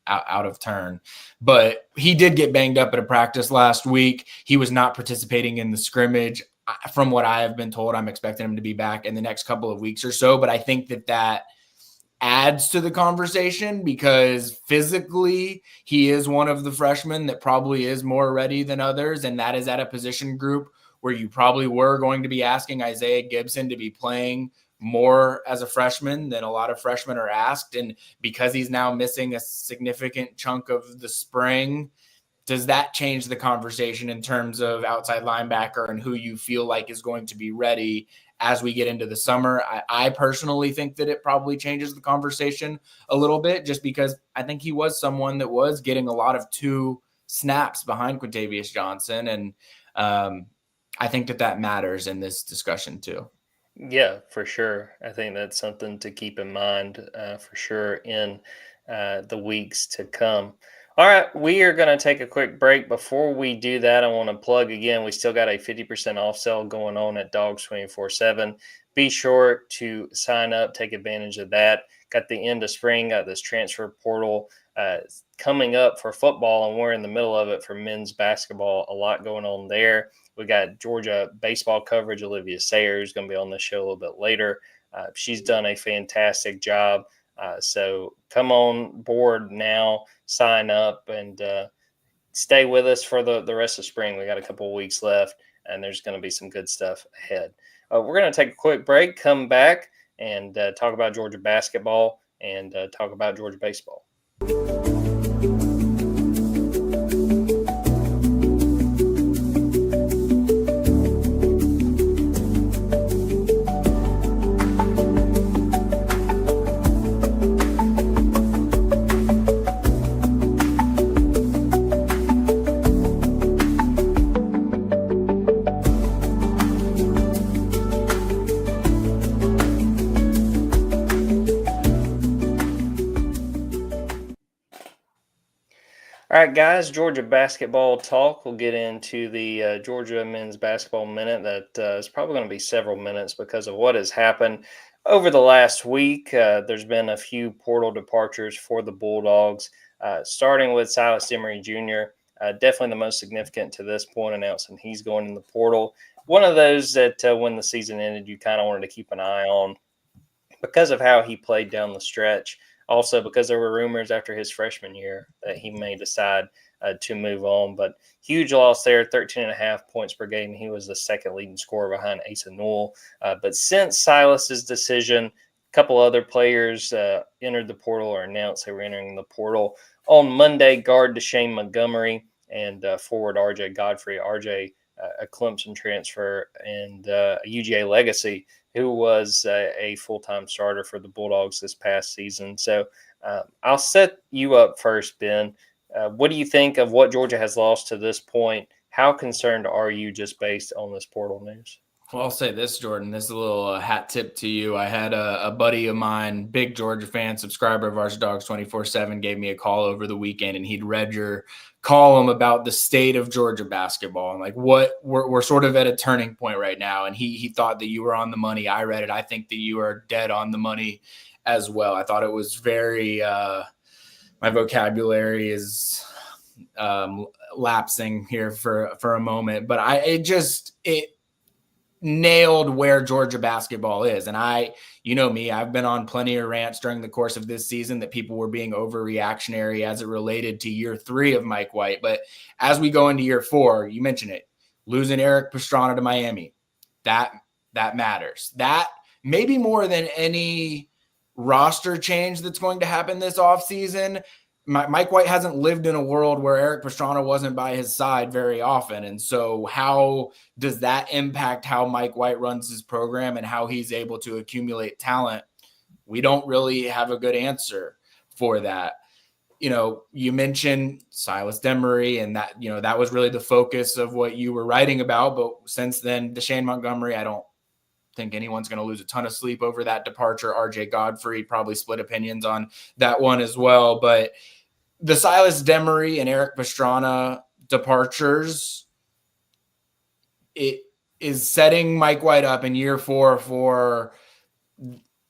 out of turn. But he did get banged up at a practice last week. He was not participating in the scrimmage. from what I have been told, I'm expecting him to be back in the next couple of weeks or so. But I think that adds to the conversation because physically he is one of the freshmen that probably is more ready than others. And that is at a position group where you probably were going to be asking Isaiah Gibson to be playing more as a freshman than a lot of freshmen are asked. And because he's now missing a significant chunk of the spring, does that change the conversation in terms of outside linebacker and who you feel like is going to be ready as we get into the summer? I personally think that it probably changes the conversation a little bit, just because I think he was someone that was getting a lot of 2 snaps behind Quintavious Johnson. And I think that matters in this discussion too. Yeah, for sure. I think that's something to keep in mind for sure in the weeks to come. All right, we are going to take a quick break. Before we do that, I want to plug again, we still got a 50% off sale going on at Dawgs 24/7. Be sure to sign up, take advantage of that. Got the end of spring, got this transfer portal coming up for football, and we're in the middle of it for men's basketball. A lot going on there. We got Georgia baseball coverage. Olivia Sayer is going to be on the show a little bit later. She's done a fantastic job. So come on board now, sign up, and stay with us for the rest of spring. We got a couple of weeks left, and there's going to be some good stuff ahead. We're going to take a quick break, come back, and talk about Georgia basketball and talk about Georgia baseball. All right, guys, Georgia basketball talk. We'll get into the Georgia men's basketball minute. That is probably going to be several minutes because of what has happened over the last week. There's been a few portal departures for the Bulldogs, starting with Silas Emery Jr., definitely the most significant to this point, announcing he's going in the portal. One of those that when the season ended, you kind of wanted to keep an eye on because of how he played down the stretch. Also, because there were rumors after his freshman year that he may decide to move on. But huge loss there, 13.5 points per game. He was the second leading scorer behind Asa Newell. But since Silas's decision, a couple other players entered the portal or announced they were entering the portal. On Monday, guard Deshane Montgomery and forward RJ Godfrey. RJ, a Clemson transfer, and a UGA legacy, who was a full-time starter for the Bulldogs this past season. So I'll set you up first, Ben. What do you think of what Georgia has lost to this point? How concerned are you just based on this portal news? Well, I'll say this, Jordan. This is a little hat tip to you. I had a buddy of mine, big Georgia fan, subscriber of ours, Dawgs 24/7, gave me a call over the weekend, and he'd read your column about the state of Georgia basketball and like what we're sort of at a turning point right now. And he thought that you were on the money. I read it. I think that you are dead on the money as well. I thought it was very my vocabulary is lapsing here for a moment, but it nailed where Georgia basketball is. And you know me, I've been on plenty of rants during the course of this season that people were being overreactionary as it related to year 3 of Mike White. But as we go into year 4, you mentioned it, losing Eric Pastrana to Miami, that matters. That maybe more than any roster change that's going to happen this offseason. Mike White hasn't lived in a world where Eric Pastrana wasn't by his side very often. And so how does that impact how Mike White runs his program and how he's able to accumulate talent? We don't really have a good answer for that. You know, you mentioned Silas Emery, and that was really the focus of what you were writing about. But since then, Deshane Montgomery, I don't think anyone's going to lose a ton of sleep over that departure. RJ Godfrey, probably split opinions on that one as well. But the Silas Emery and Eric Pastrana departures, it is setting Mike White up in year 4 for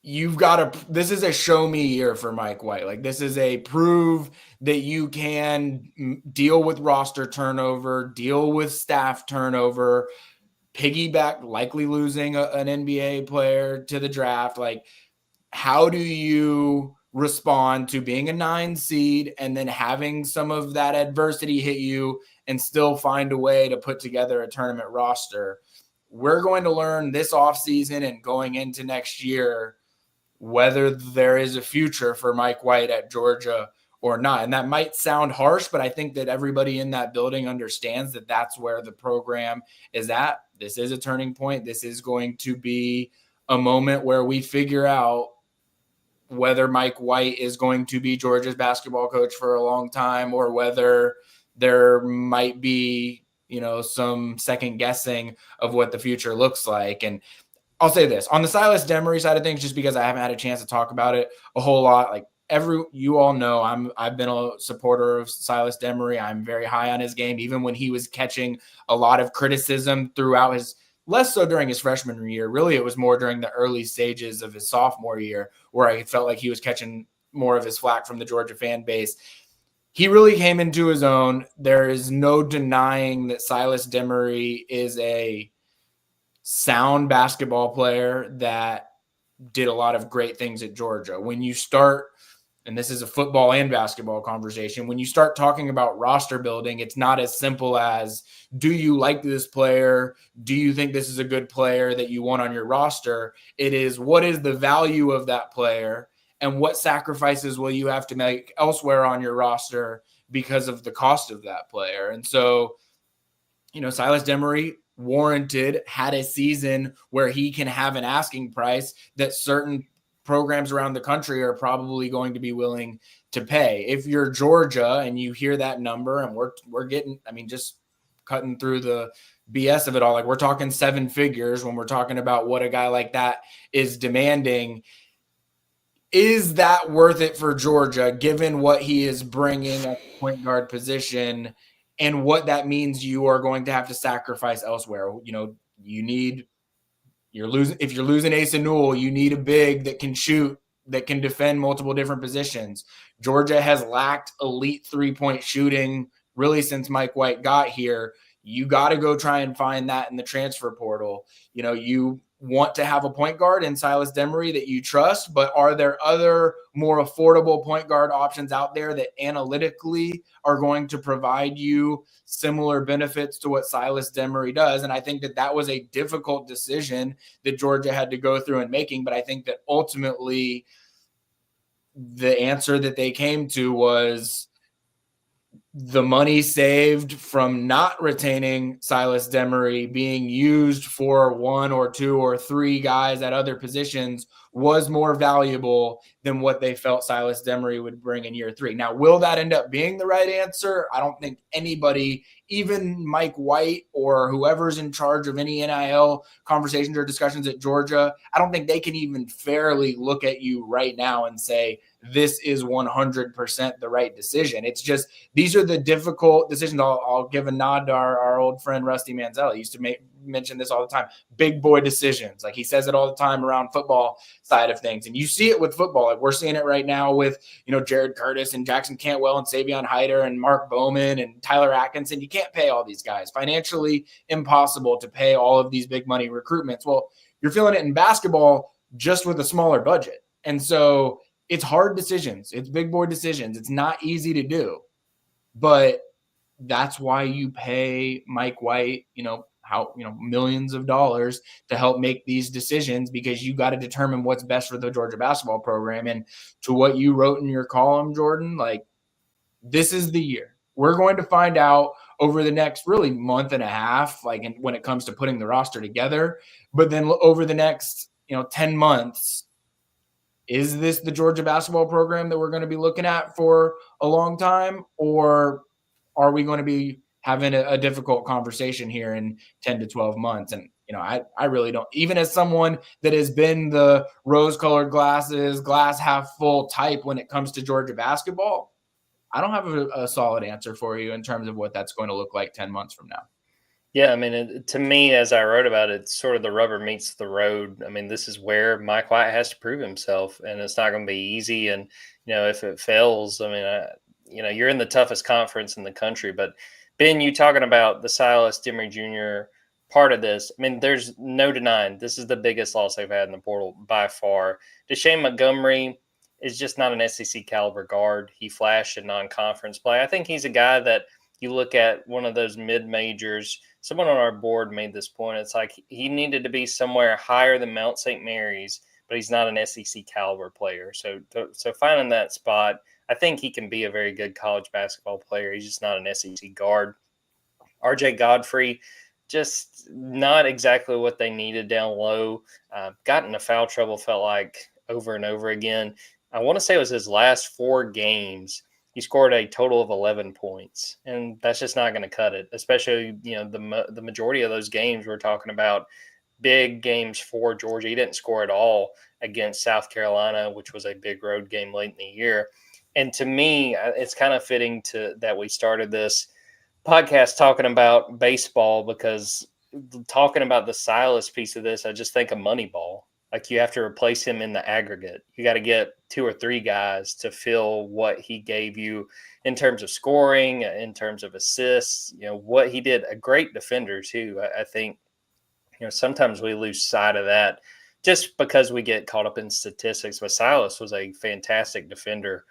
this is a show me year for Mike White. Like, this is a prove that you can deal with roster turnover, deal with staff turnover, piggyback, likely losing an NBA player to the draft. Like, how do you respond to being a 9 seed and then having some of that adversity hit you and still find a way to put together a tournament roster? We're going to learn this offseason and going into next year whether there is a future for Mike White at Georgia or not. And that might sound harsh, but I think that everybody in that building understands that that's where the program is at. This is a turning point. This is going to be a moment where we figure out whether Mike White is going to be Georgia's basketball coach for a long time, or whether there might be, some second guessing of what the future looks like. And I'll say this on the Silas Demery side of things, just because I haven't had a chance to talk about it a whole lot. Like you all know, I've been a supporter of Silas Demery. I'm very high on his game, even when he was catching a lot of criticism throughout his, less so during his freshman year. Really, it was more during the early stages of his sophomore year where I felt like he was catching more of his flack from the Georgia fan base. He really came into his own. There is no denying that Silas Demery is a sound basketball player that did a lot of great things at Georgia. When you start, and this is a football and basketball conversation, when you start talking about roster building, it's not as simple as, do you like this player? Do you think this is a good player that you want on your roster? It is, what is the value of that player and what sacrifices will you have to make elsewhere on your roster because of the cost of that player? And so, Silas Demery had a season where he can have an asking price that certain programs around the country are probably going to be willing to pay. If you're Georgia and you hear that number, and we're getting, just cutting through the BS of it all, like we're talking 7 figures when we're talking about what a guy like that is demanding. Is that worth it for Georgia, given what he is bringing at the point guard position and what that means you are going to have to sacrifice elsewhere? If you're losing Asa Newell, you need a big that can shoot, that can defend multiple different positions. Georgia has lacked elite 3-point shooting really since Mike White got here. You got to go try and find that in the transfer portal. You want to have a point guard in Silas Demery that you trust, but are there other more affordable point guard options out there that analytically are going to provide you similar benefits to what Silas Demery does? And I think that was a difficult decision that Georgia had to go through in making, but I think that ultimately the answer that they came to was the money saved from not retaining Silas Demery being used for 1 or 2 or 3 guys at other positions was more valuable than what they felt Silas Demery would bring in year 3. Now, will that end up being the right answer? I don't think anybody, even Mike White or whoever's in charge of any NIL conversations or discussions at Georgia, I don't think they can even fairly look at you right now and say, this is 100% the right decision. It's just, these are the difficult decisions. I'll give a nod to our old friend Rusty Manziel. He used to mention this all the time. Big boy decisions. Like he says it all the time around football side of things. And you see it with football. Like we're seeing it right now with, Jared Curtis and Jackson Cantwell and Savion Hyder and Mark Bowman and Tyler Atkinson. You can't pay all these guys. Financially impossible to pay all of these big money recruitments. Well, you're feeling it in basketball just with a smaller budget. And so it's hard decisions. It's big boy decisions. It's not easy to do, but that's why you pay Mike White, millions of dollars to help make these decisions, because you got to determine what's best for the Georgia basketball program. And to what you wrote in your column, Jordan, like this is the year. We're going to find out over the next really month and a half, like when it comes to putting the roster together, but then over the next, 10 months, is this the Georgia basketball program that we're going to be looking at for a long time? Or are we going to be having a difficult conversation here in 10 to 12 months? And, I really don't, even as someone that has been the rose-colored glasses, glass half full type when it comes to Georgia basketball, I don't have a solid answer for you in terms of what that's going to look like 10 months from now. Yeah, to me, as I wrote about it, it's sort of the rubber meets the road. This is where Mike White has to prove himself, and it's not going to be easy. And, if it fails, you're in the toughest conference in the country. But, Ben, you talking about the Silas Demery Jr. part of this. I mean, there's no denying this is the biggest loss they've had in the portal by far. Deshaun Montgomery is just not an SEC caliber guard. He flashed in non-conference play. I think he's a guy that you look at one of those mid-majors. Someone on our board made this point. It's like he needed to be somewhere higher than Mount St. Mary's, but he's not an SEC caliber player. So finding that spot, I think he can be a very good college basketball player. He's just not an SEC guard. RJ Godfrey, just not exactly what they needed down low. Got into foul trouble, felt like, over and over again. I want to say it was his last 4 games. He scored a total of 11 points, and that's just not going to cut it, especially, the majority of those games we're talking about big games for Georgia. He didn't score at all against South Carolina, which was a big road game late in the year. And to me, it's kind of fitting that we started this podcast talking about baseball, because talking about the Silas piece of this, I just think of Moneyball. Like, you have to replace him in the aggregate. You got to get 2 or 3 guys to fill what he gave you in terms of scoring, in terms of assists, what he did. A great defender too. I think, sometimes we lose sight of that just because we get caught up in statistics. But Silas was a fantastic defender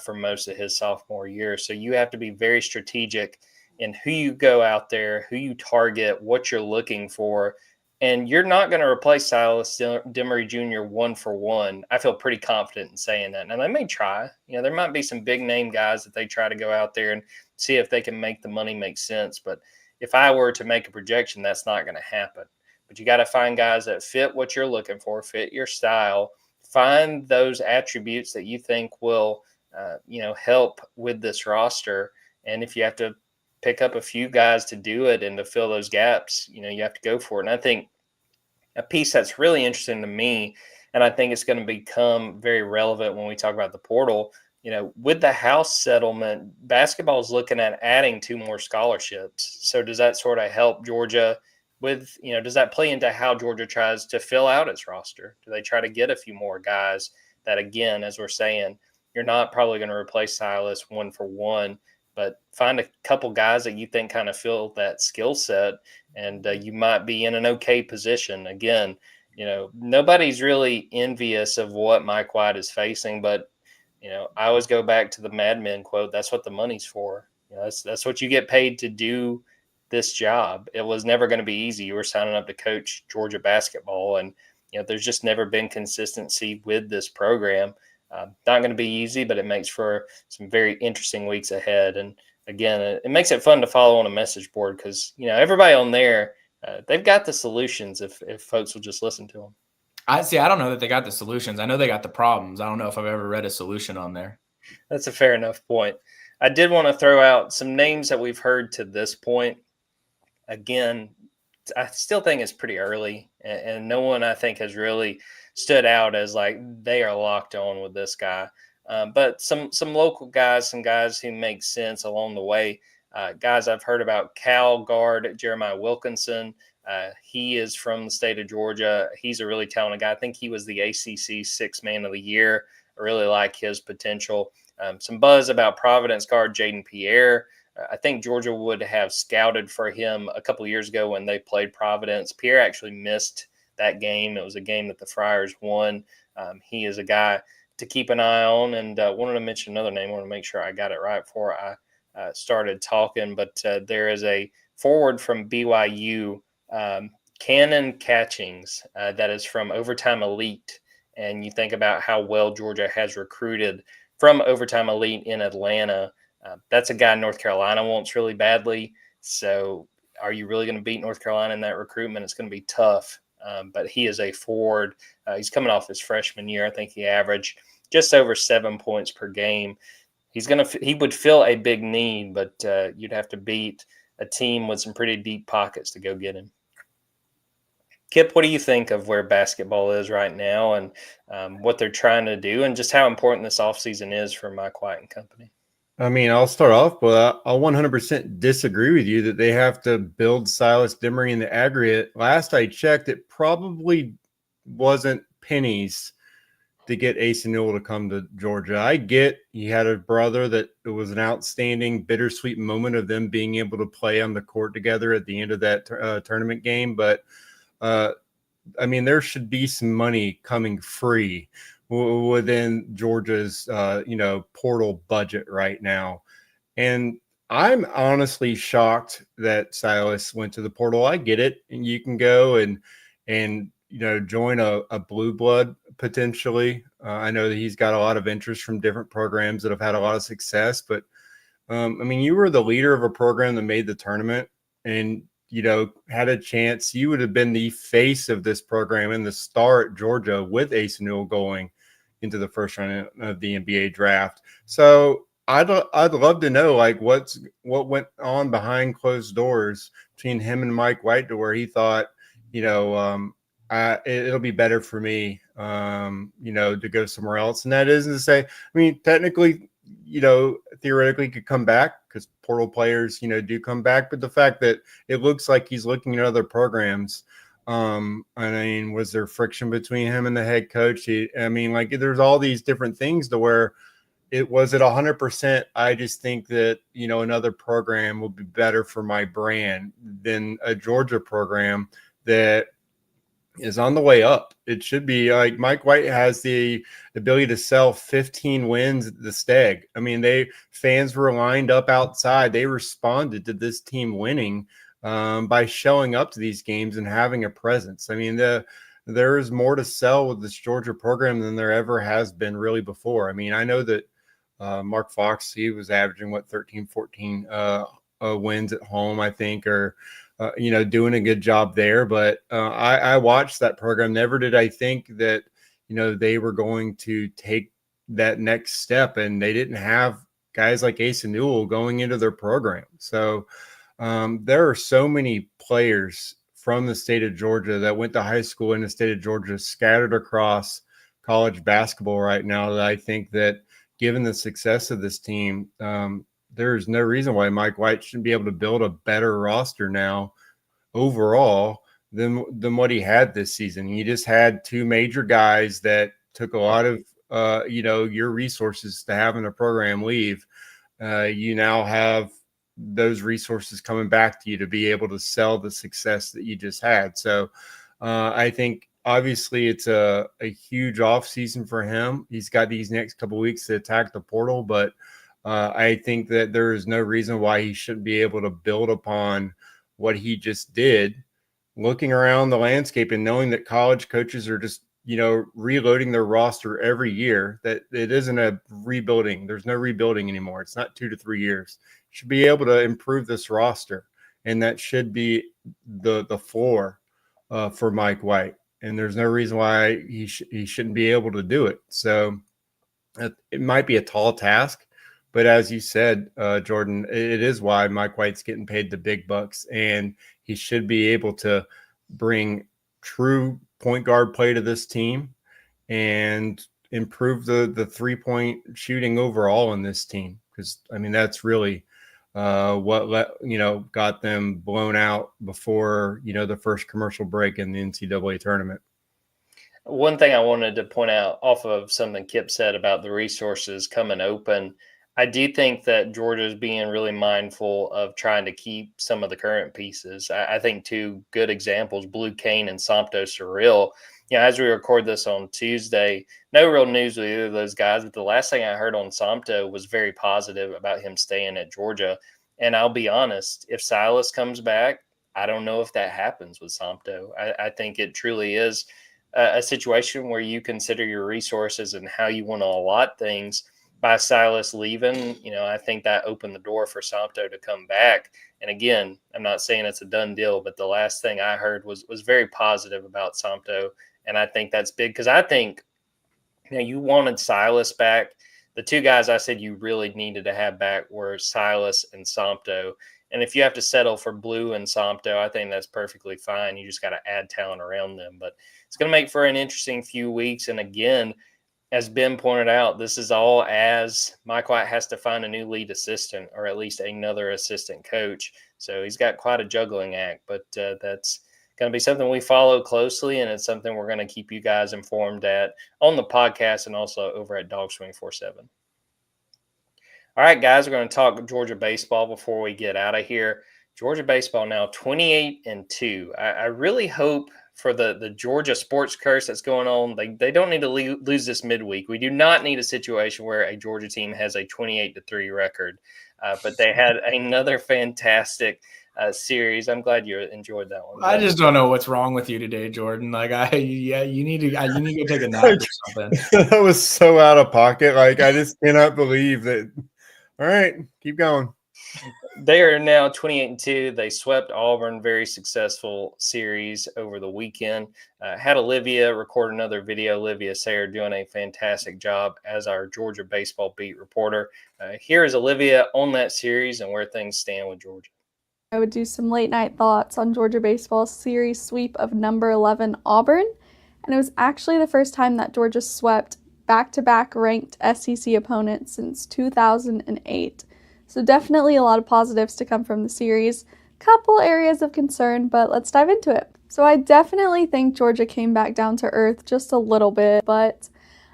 for most of his sophomore year. So you have to be very strategic in who you go out there, who you target, what you're looking for. And you're not going to replace Silas Demery Jr. 1-for-1. I feel pretty confident in saying that. Now, they may try. There might be some big-name guys that they try to go out there and see if they can make the money make sense. But if I were to make a projection, that's not going to happen. But you got to find guys that fit what you're looking for, fit your style, find those attributes that you think will, help with this roster. And if you have to pick up a few guys to do it and to fill those gaps, you have to go for it. And I think a piece that's really interesting to me, and I think it's going to become very relevant when we talk about the portal, with the House settlement, basketball is looking at adding 2 more scholarships. So does that sort of help Georgia with, does that play into how Georgia tries to fill out its roster? Do they try to get a few more guys that, again, as we're saying, you're not probably going to replace Silas 1-for-1, but find a couple guys that you think kind of fill that skill set, and you might be in an okay position. Again, nobody's really envious of what Mike White is facing, but, I always go back to the Mad Men quote, that's what the money's for. That's what you get paid to do this job. It was never going to be easy. You were signing up to coach Georgia basketball, and, there's just never been consistency with this program. Not going to be easy, but it makes for some very interesting weeks ahead. And again, it makes it fun to follow on a message board because, everybody on there, they've got the solutions if folks will just listen to them. I don't know that they got the solutions. I know they got the problems. I don't know if I've ever read a solution on there. That's a fair enough point. I did want to throw out some names that we've heard to this point. Again, I still think it's pretty early, and no one I think has really stood out as like they are locked on with this guy. But some local guys, some guys who make sense along the way. Guys I've heard about: Cal guard Jeremiah Wilkinson. He is from the state of Georgia. He's a really talented guy. I think he was the ACC 6th Man of the Year. I really like his potential. Some buzz about Providence guard Jaden Pierre. I think Georgia would have scouted for him a couple of years ago when they played Providence. Pierre actually missed that game. It was a game that the Friars won. He is a guy to keep an eye on, and wanted to mention another name. I want to make sure I got it right before I started talking, but there is a forward from BYU, Cannon Catchings, that is from Overtime Elite, and you think about how well Georgia has recruited from Overtime Elite in Atlanta. That's a guy North Carolina wants really badly, so are you really going to beat North Carolina in that recruitment? It's going to be tough. But he is a forward. He's coming off his freshman year. I think he averaged just over 7 points per game. He would fill a big need, but you'd have to beat a team with some pretty deep pockets to go get him. Kipp, what do you think of where basketball is right now and what they're trying to do, and just how important this offseason is for Mike White and company? I mean, I'll start off, but I'll 100% disagree with you that they have to build Silas Demery in the aggregate. Last I checked, it probably wasn't pennies to get Ace Newell to come to Georgia. I get he had a brother that it was an outstanding, bittersweet moment of them being able to play on the court together at the end of that tournament game. But I mean, there should be some money coming free within Georgia's, portal budget right now. And I'm honestly shocked that Silas went to the portal. I get it. And you can go and join a blue blood potentially. I know that he's got a lot of interest from different programs that have had a lot of success, but I mean, you were the leader of a program that made the tournament and, had a chance. You would have been the face of this program and the star at Georgia with Ace Newell going into the first round of the NBA draft. So I'd love to know what went on behind closed doors between him and Mike White to where he thought, it'll be better for me, to go somewhere else. And that isn't to say, I mean, technically, theoretically could come back because portal players, do come back. But the fact that it looks like he's looking at other programs, I mean, was there friction between him and the head coach? There's all these different things to where it was at 100%. I just think that, another program will be better for my brand than a Georgia program that is on the way up. It should be like Mike White has the ability to sell 15 wins at the Steg. I mean, fans were lined up outside. They responded to this team winning by showing up to these games and having a presence. I mean, there is more to sell with this Georgia program than there ever has been really before. I mean, I know that Mark Fox, he was averaging 13, 14 wins at home, I think, or doing a good job there. But I watched that program. Never did I think that, they were going to take that next step, and they didn't have guys like Ace Newell going into their program. So there are so many players from the state of Georgia that went to high school in the state of Georgia scattered across college basketball right now that I think that given the success of this team, there's no reason why Mike White shouldn't be able to build a better roster now overall than what he had this season. He just had two major guys that took a lot of your resources to have in a program leave. You now have those resources coming back to you to be able to sell the success that you just had. So I think obviously it's a huge off season for him. He's got these next couple of weeks to attack the portal, but I think that there is no reason why he shouldn't be able to build upon what he just did, looking around the landscape and knowing that college coaches are just, reloading their roster every year, that it isn't a rebuilding. There's no rebuilding anymore. It's not 2 to 3 years. You should be able to improve this roster, and that should be the floor for Mike White. And there's no reason why he shouldn't be able to do it. So it might be a tall task, but as you said, Jordan, it is why Mike White's getting paid the big bucks, and he should be able to bring true point guard play to this team and improve the 3-point shooting overall in this team. Because, I mean, that's really what got them blown out before, the first commercial break in the NCAA tournament. One thing I wanted to point out off of something Kipp said about the resources coming open, I do think that Georgia's being really mindful of trying to keep some of the current pieces. I think two good examples, Blue Kane and Sompto Surreal. As we record this on Tuesday, no real news with either of those guys, but the last thing I heard on Sompto was very positive about him staying at Georgia. And I'll be honest, if Silas comes back, I don't know if that happens with Sompto. I think it truly is a situation where you consider your resources and how you want to allot things. By Silas leaving, I think that opened the door for Sompto to come back. And again, I'm not saying it's a done deal, but the last thing I heard was very positive about Sompto. And I think that's big because I think, you wanted Silas back. The two guys I said you really needed to have back were Silas and Sompto. And if you have to settle for Blue and Sompto, I think that's perfectly fine. You just got to add talent around them. But it's going to make for an interesting few weeks. And again, as Ben pointed out, this is all as Mike White has to find a new lead assistant or at least another assistant coach. So he's got quite a juggling act, but that's going to be something we follow closely, and it's something we're going to keep you guys informed on the podcast and also over at Dawgs 24/7. All right, guys, we're going to talk Georgia baseball before we get out of here. Georgia baseball now 28-2. I really hope for the Georgia sports curse that's going on, they don't need to lose this midweek. We do not need a situation where a Georgia team has a 28-3 record. But they had another fantastic series. I'm glad you enjoyed that one. I just don't know what's wrong with you today, Jordan. Like, you need to go take a nap or something. That was so out of pocket. Like, I just cannot believe that. All right, keep going. They are now 28-2. They swept Auburn, very successful series over the weekend. Had Olivia record another video. Olivia Sayer doing a fantastic job as our Georgia baseball beat reporter. Here is Olivia on that series and where things stand with Georgia. I would do some late night thoughts on Georgia baseball's series sweep of number 11 Auburn, and it was actually the first time that Georgia swept back-to-back ranked SEC opponents since 2008. So definitely a lot of positives to come from the series. Couple areas of concern, but let's dive into it. So I definitely think Georgia came back down to earth just a little bit, but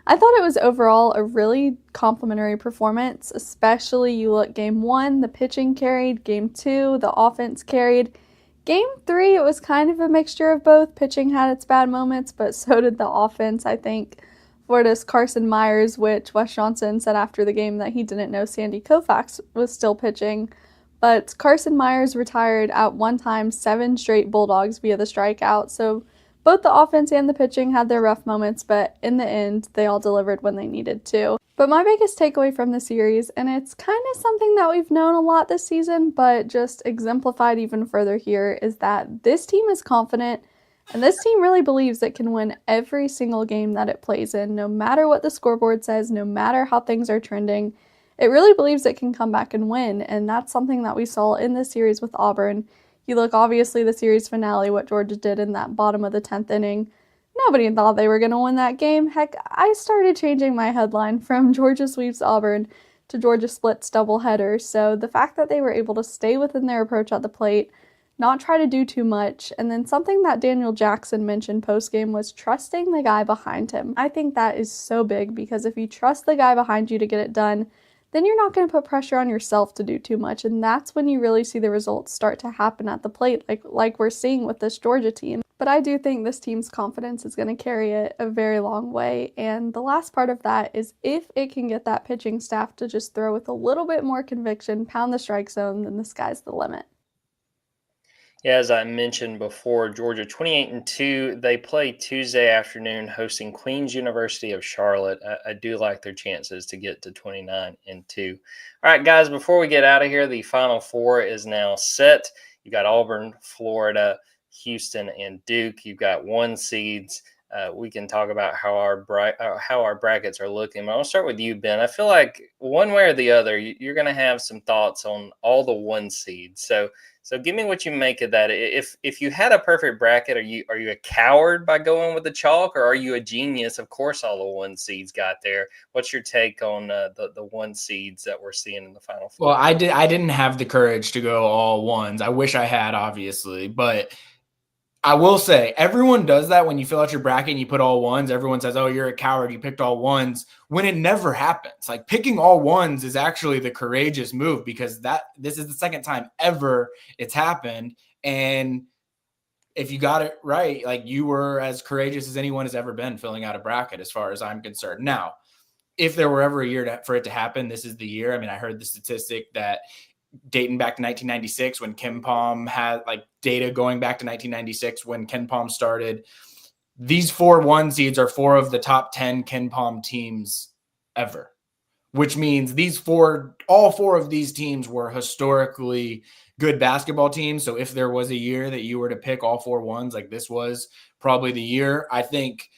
I thought it was overall a really complimentary performance, especially you look Game 1, the pitching carried, Game 2, the offense carried. Game 3, it was kind of a mixture of both. Pitching had its bad moments, but so did the offense, I think. Florida's Carson Myers, which Wes Johnson said after the game that he didn't know Sandy Koufax was still pitching. But Carson Myers retired at one time 7 straight Bulldogs via the strikeout, so both the offense and the pitching had their rough moments, but in the end, they all delivered when they needed to. But my biggest takeaway from the series, and it's kind of something that we've known a lot this season, but just exemplified even further here, is that this team is confident, and this team really believes it can win every single game that it plays in, no matter what the scoreboard says, no matter how things are trending. It really believes it can come back and win, and that's something that we saw in this series with Auburn. You look, obviously, the series finale, what Georgia did in that bottom of the 10th inning. Nobody thought they were going to win that game. Heck, I started changing my headline from Georgia sweeps Auburn to Georgia splits doubleheader. So the fact that they were able to stay within their approach at the plate, not try to do too much, and then something that Daniel Jackson mentioned post-game was trusting the guy behind him. I think that is so big because if you trust the guy behind you to get it done, then you're not going to put pressure on yourself to do too much, and that's when you really see the results start to happen at the plate, like we're seeing with this Georgia team. But I do think this team's confidence is going to carry it a very long way, and the last part of that is if it can get that pitching staff to just throw with a little bit more conviction, pound the strike zone, then the sky's the limit. Yeah, as I mentioned before, Georgia 28-2. They play Tuesday afternoon hosting Queens University of Charlotte. I do like their chances to get to 29-2. All right, guys, before we get out of here, the Final Four is now set. You got Auburn, Florida, Houston, and Duke. You've got 1 seeds. We can talk about how our brackets are looking. But I'll start with you, Ben. I feel like one way or the other, you're going to have some thoughts on all the 1 seeds. So give me what you make of that. If you had a perfect bracket, are you a coward by going with the chalk, or are you a genius? Of course, all the 1 seeds got there. What's your take on the 1 seeds that we're seeing in the Final Four? Well, I didn't have the courage to go all 1s. I wish I had, obviously, but I will say everyone does that when you fill out your bracket and you put all 1s. Everyone says, oh, you're a coward. You picked all 1s, when it never happens. Like, picking all 1s is actually the courageous move because this is the second time ever it's happened. And if you got it right, like, you were as courageous as anyone has ever been filling out a bracket as far as I'm concerned. Now, if there were ever a year for it to happen, this is the year. I mean, I heard the statistic that dating back to 1996 when Ken Palm had data going back to 1996 when Ken Palm started. These 4 1 seeds are 4 of the top 10 Ken Palm teams ever, which means all 4 of these teams were historically good basketball teams. So if there was a year that you were to pick all 4 1s, like this was probably the year, I think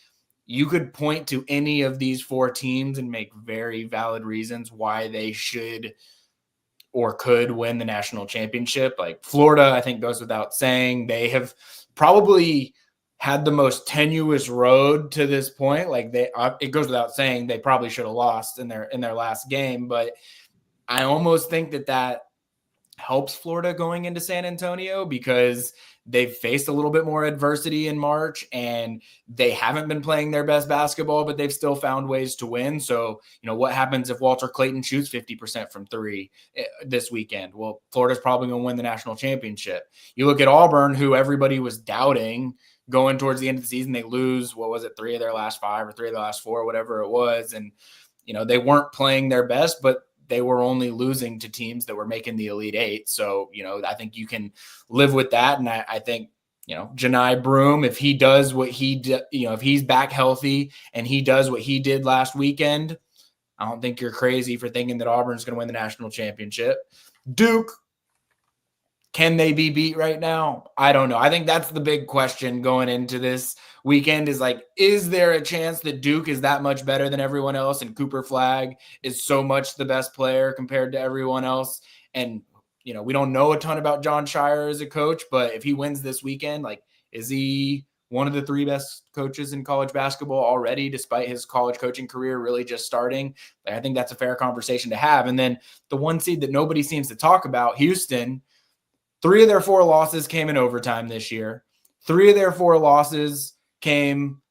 you could point to any of these 4 teams and make very valid reasons why they should or could win the national championship. Like Florida, I think goes without saying. They have probably had the most tenuous road to this point. It goes without saying they probably should have lost in their last game, but I almost think that helps Florida going into San Antonio because they've faced a little bit more adversity in March and they haven't been playing their best basketball, but they've still found ways to win. So, what happens if Walter Clayton shoots 50% from three this weekend? Well, Florida's probably going to win the national championship. You look at Auburn, who everybody was doubting going towards the end of the season. They lose, 3 of their last 5 or 3 of the last 4, whatever it was. And, they weren't playing their best, but they were only losing to teams that were making the Elite Eight. So, I think you can live with that. And I think, Janai Broome, if he does what he did, if he's back healthy and he does what he did last weekend, I don't think you're crazy for thinking that Auburn's going to win the national championship. Duke, can they be beat right now? I don't know. I think that's the big question going into this weekend is there a chance that Duke is that much better than everyone else and Cooper Flagg is so much the best player compared to everyone else? And, we don't know a ton about John Shire as a coach, but if he wins this weekend, is he one of the 3 best coaches in college basketball already, despite his college coaching career really just starting? I think that's a fair conversation to have. And then the one seed that nobody seems to talk about, Houston, 3 of their 4 losses came in overtime this year. 3 of their 4 losses came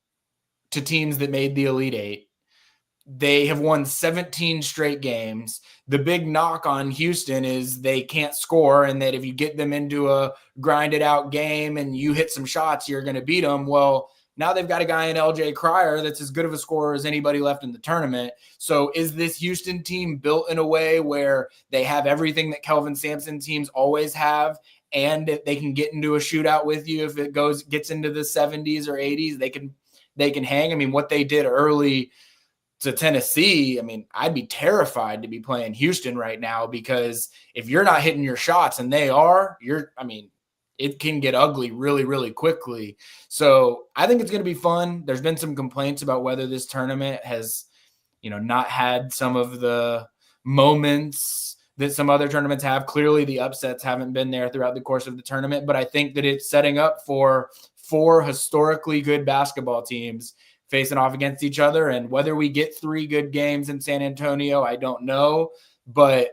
to teams that made the Elite Eight. They have won 17 straight games. The big knock on Houston is they can't score, and that if you get them into a grinded out game and you hit some shots, you're going to beat them. Well, now they've got a guy in LJ Cryer that's as good of a scorer as anybody left in the tournament. So is this Houston team built in a way where they have everything that Kelvin Sampson teams always have, and if they can get into a shootout with you, if it gets into the 70s or 80s, they can hang? I mean, what they did early to Tennessee, I'd be terrified to be playing Houston right now, because if you're not hitting your shots and they are, it can get ugly really, really quickly. So I think it's going to be fun. There's been some complaints about whether this tournament has, not had some of the moments that some other tournaments have. Clearly the upsets haven't been there throughout the course of the tournament, but I think that it's setting up for 4 historically good basketball teams facing off against each other. And whether we get 3 good games in San Antonio, I don't know, but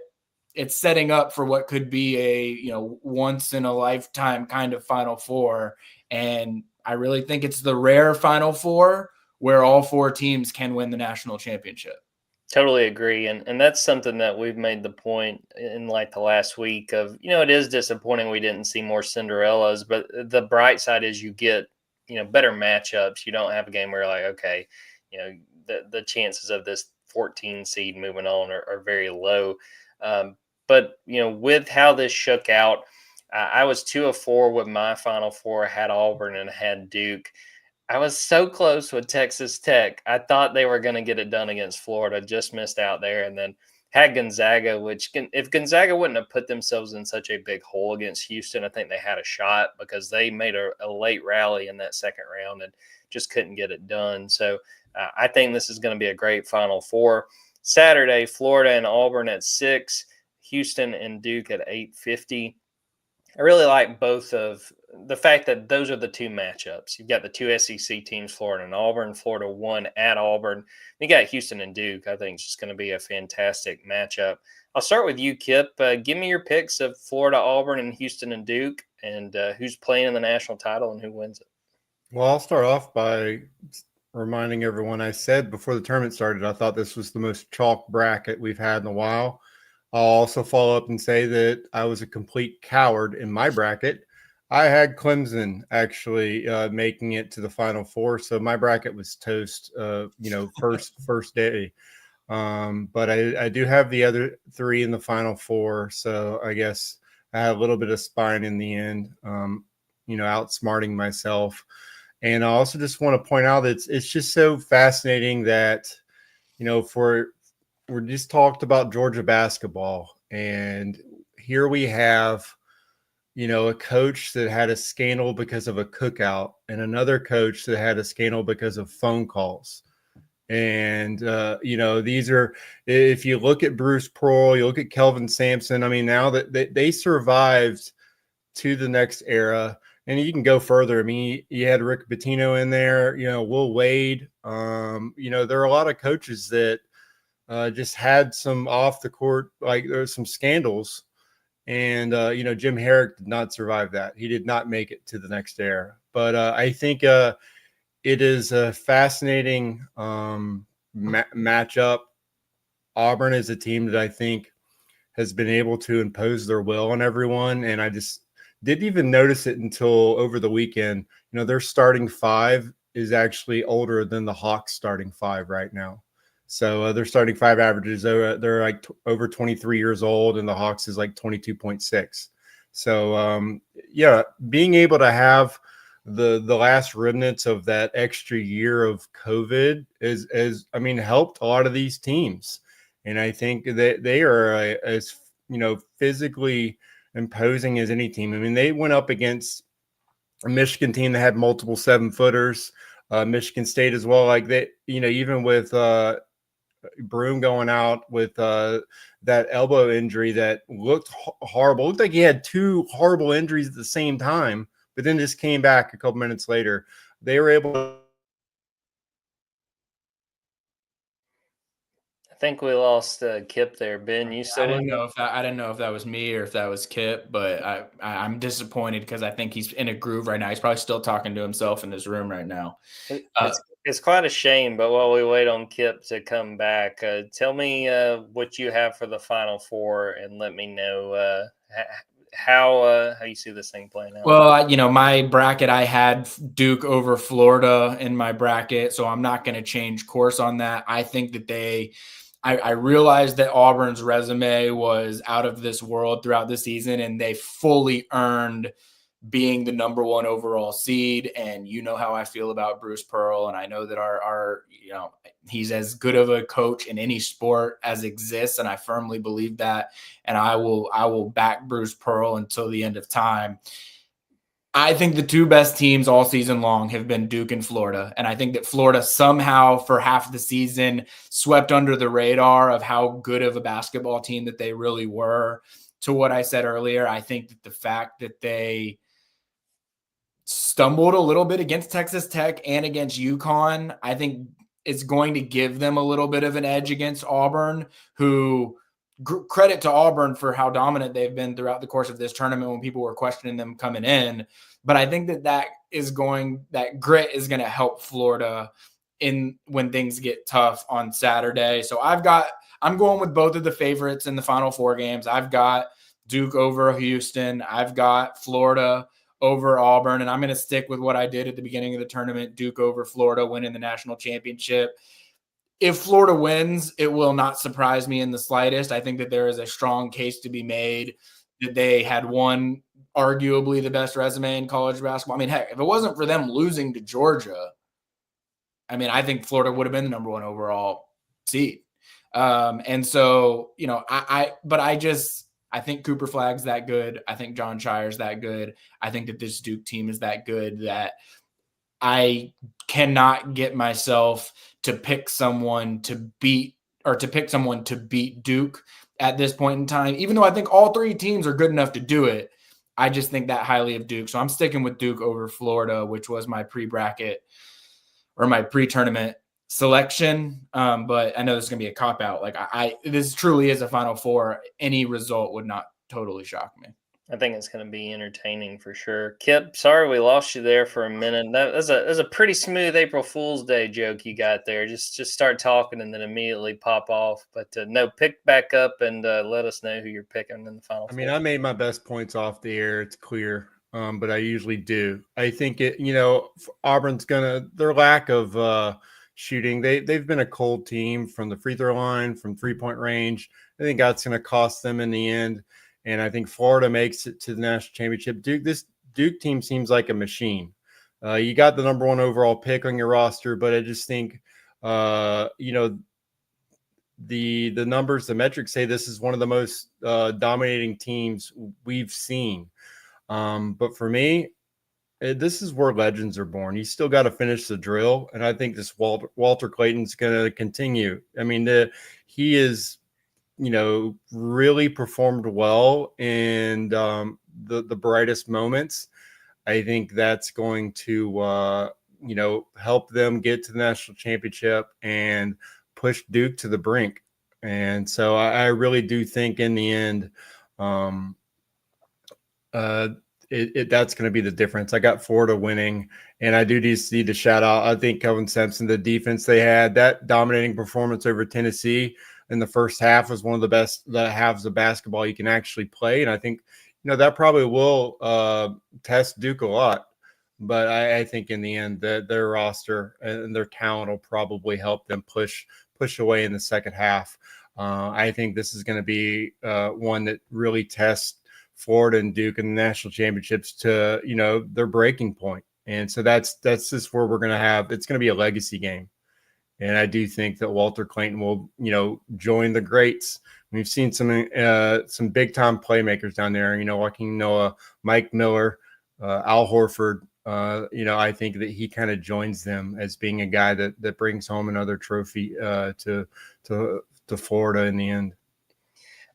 it's setting up for what could be a, once in a lifetime kind of Final Four. And I really think it's the rare Final Four where all 4 teams can win the national championship. Totally agree. And that's something that we've made the point in the last week of, it is disappointing we didn't see more Cinderellas, but the bright side is you get, better matchups. You don't have a game where you're like, okay, the chances of this 14 seed moving on are very low. But with how this shook out, I was 2 of 4 with my Final Four. I had Auburn and had Duke. I was so close with Texas Tech. I thought they were going to get it done against Florida, just missed out there. And then had Gonzaga, if Gonzaga wouldn't have put themselves in such a big hole against Houston, I think they had a shot, because they made a late rally in that second round and just couldn't get it done. So I think this is going to be a great Final Four. Saturday, Florida and Auburn at 6, Houston and Duke at 8:50. I really like both of the fact that those are the 2 matchups. You've got the 2 SEC teams, Florida and Auburn. Florida won at Auburn. You got Houston and Duke. I think it's just going to be a fantastic matchup. I'll start with you, Kipp. Give me your picks of Florida, Auburn, and Houston and Duke, and who's playing in the national title and who wins it. Well, I'll start off by reminding everyone I said before the tournament started, I thought this was the most chalk bracket we've had in a while. I'll also follow up and say that I was a complete coward in my bracket. I had Clemson actually making it to the Final Four, so my bracket was toast. First day. But I do have the other 3 in the Final Four, so I guess I had a little bit of spine in the end. Outsmarting myself, and I also just want to point out that it's just so fascinating that we're just talked about Georgia basketball, and here we have, a coach that had a scandal because of a cookout and another coach that had a scandal because of phone calls. And, these are, if you look at Bruce Pearl, you look at Kelvin Sampson, now that they survived to the next era, and you can go further. You had Rick Pitino in there, Will Wade. There are a lot of coaches that just had some off the court, there's some scandals. And, Jim Herrick did not survive that. He did not make it to the next era. But I think it is a fascinating matchup. Auburn is a team that I think has been able to impose their will on everyone. And I just didn't even notice it until over the weekend. Their starting five is actually older than the Hawks starting five right now. So their starting five averages, they're like over 23 years old, and the Hawks is like 22.6. So, being able to have the last remnants of that extra year of COVID helped a lot of these teams. And I think that they are as, physically imposing as any team. I mean, they went up against a Michigan team that had multiple 7-footers, Michigan State as well. Like they, even with Broom going out with that elbow injury that looked horrible. It looked like he had two horrible injuries at the same time, but then just came back a couple minutes later. They were able to. I think we lost Kipp there. Ben, you still? I didn't know if that was me or if that was Kipp, but I'm disappointed because I think he's in a groove right now. He's probably still talking to himself in his room right now. It's quite a shame, but while we wait on Kipp to come back, tell me what you have for the Final Four, and let me know how you see this thing playing out. Well, my bracket, I had Duke over Florida in my bracket, so I'm not going to change course on that. I think that I realized that Auburn's resume was out of this world throughout the season, and they fully earned being the number one overall seed. And you know how I feel about Bruce Pearl. And I know that our he's as good of a coach in any sport as exists. And I firmly believe that. And I will back Bruce Pearl until the end of time. I think the two best teams all season long have been Duke and Florida. And I think that Florida somehow for half the season swept under the radar of how good of a basketball team that they really were. To what I said earlier, I think that the fact that they stumbled a little bit against Texas Tech and against UConn, I think it's going to give them a little bit of an edge against Auburn, who credit to Auburn for how dominant they've been throughout the course of this tournament when people were questioning them coming in. But I think that grit is going to help Florida when things get tough on Saturday. So I'm going with both of the favorites in the Final Four games. I've got Duke over Houston. I've got Florida over Auburn, and I'm going to stick with what I did at the beginning of the tournament, Duke over Florida, winning the national championship. If Florida wins, it will not surprise me in the slightest. I think that there is a strong case to be made that they had won arguably the best resume in college basketball. I mean, heck, if it wasn't for them losing to Georgia, I think Florida would have been the number one overall seed. And so, I think Cooper Flagg's that good. I think John Shire's that good. I think that this Duke team is that good that I cannot get myself to pick someone to beat Duke at this point in time, even though I think all three teams are good enough to do it. I just think that highly of Duke. So I'm sticking with Duke over Florida, which was my pre-bracket or my pre-tournament selection. But I know this is going to be a cop-out. This truly is a Final Four. Any result would not totally shock me. I think it's going to be entertaining for sure. Kipp, sorry we lost you there for a minute. That was a pretty smooth April Fool's Day joke you got there. Just start talking and then immediately pop off. But no, pick back up and let us know who you're picking in the Final Four. I made my best points off the air. It's clear, but I usually do. I think Auburn's their lack of shooting. They've been a cold team from the free throw line, from 3-point range. I think that's going to cost them in the end. And I think Florida makes it to the national championship. This Duke team seems like a machine. You got the number one overall pick on your roster, but I just think, the numbers, the metrics say this is one of the most dominating teams we've seen. But for me, this is where legends are born. You still got to finish the drill, and I think this Walter Clayton's going to continue. He is. Really performed well in the brightest moments. I think that's going to, help them get to the national championship and push Duke to the brink. And so I really do think in the end, that's going to be the difference. I got Florida winning, and I do need to shout out. I think Kelvin Sampson, the defense they had, that dominating performance over Tennessee in the first half was one of the best halves of basketball you can actually play, and I think that probably will test Duke a lot. But I think in the end, their roster and their talent will probably help them push away in the second half. I think this is going to be one that really tests Florida and Duke in the national championships to their breaking point. And so that's just where we're going to have. It's going to be a legacy game. And I do think that Walter Clayton will join the greats. We've seen some big time playmakers down there. Joakim Noah, Mike Miller, Al Horford. I think that he kind of joins them as being a guy that brings home another trophy to Florida in the end.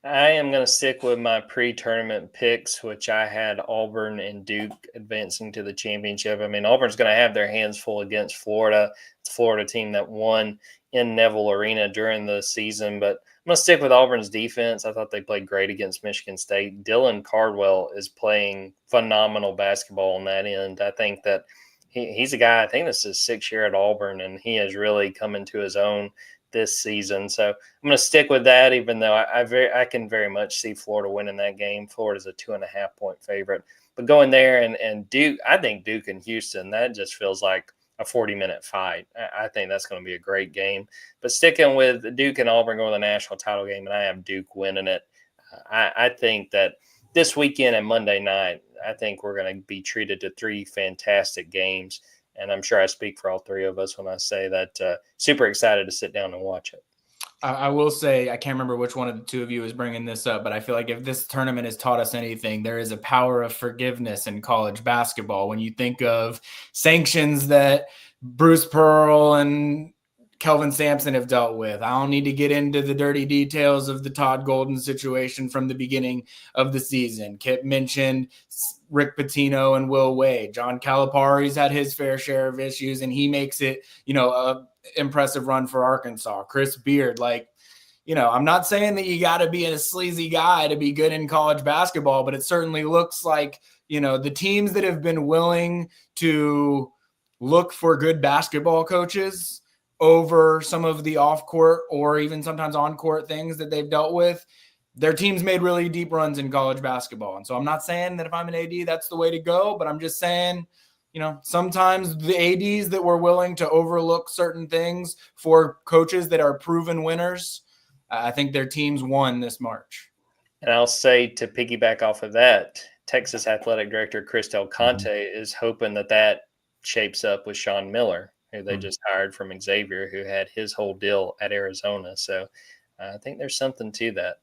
I am going to stick with my pre-tournament picks, which I had Auburn and Duke advancing to the championship. I mean, Auburn's going to have their hands full against Florida. It's a Florida team that won in Neville Arena during the season, but I'm going to stick with Auburn's defense. I thought they played great against Michigan State. Dylan Cardwell is playing phenomenal basketball on that end. I think that he's a guy, I think this is his 6th year at Auburn, and he has really come into his own this season. So I'm going to stick with that, even though I can very much see Florida winning that game. Florida's a 2.5-point favorite. But going there and Duke, I think Duke and Houston, that just feels like a 40-minute fight. I think that's going to be a great game. But sticking with Duke and Auburn going to the national title game, and I have Duke winning it. I think that this weekend and Monday night, I think we're going to be treated to 3 fantastic games. And I'm sure I speak for all 3 of us when I say that super excited to sit down and watch it. I will say, I can't remember which one of the 2 of you is bringing this up, but I feel like if this tournament has taught us anything, there is a power of forgiveness in college basketball. When you think of sanctions that Bruce Pearl and Kelvin Sampson have dealt with. I don't need to get into the dirty details of the Todd Golden situation from the beginning of the season. Kipp mentioned Rick Pitino and Will Wade. John Calipari's had his fair share of issues, and he makes it, a impressive run for Arkansas. Chris Beard, I'm not saying that you got to be a sleazy guy to be good in college basketball, but it certainly looks like, the teams that have been willing to look for good basketball coaches over some of the off-court or even sometimes on-court things that they've dealt with, their teams made really deep runs in college basketball. And so I'm not saying that if I'm an AD, that's the way to go, but I'm just saying, sometimes the ADs that were willing to overlook certain things for coaches that are proven winners, I think their teams won this March. And I'll say, to piggyback off of that, Texas Athletic Director Chris Del Conte is hoping that shapes up with Sean Miller, who they just hired from Xavier, who had his whole deal at Arizona. So I think there's something to that.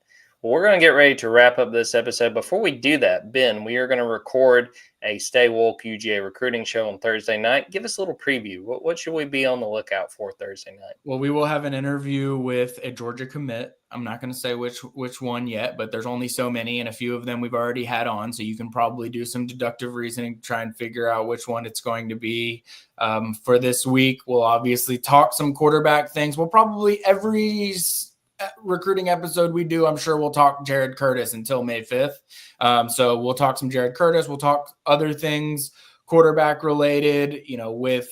Well, we're going to get ready to wrap up this episode. Before we do that, Ben, we are going to record a Stay Wolk UGA recruiting show on Thursday night. Give us a little preview. What should we be on the lookout for Thursday night? Well, we will have an interview with a Georgia commit. I'm not going to say which one yet, but there's only so many, and a few of them we've already had on. So you can probably do some deductive reasoning to try and figure out which one it's going to be. For this week, we'll obviously talk some quarterback things. We'll probably every recruiting episode we do, I'm sure we'll talk Jared Curtis until May 5th. So we'll talk some Jared Curtis. We'll talk other things quarterback related, with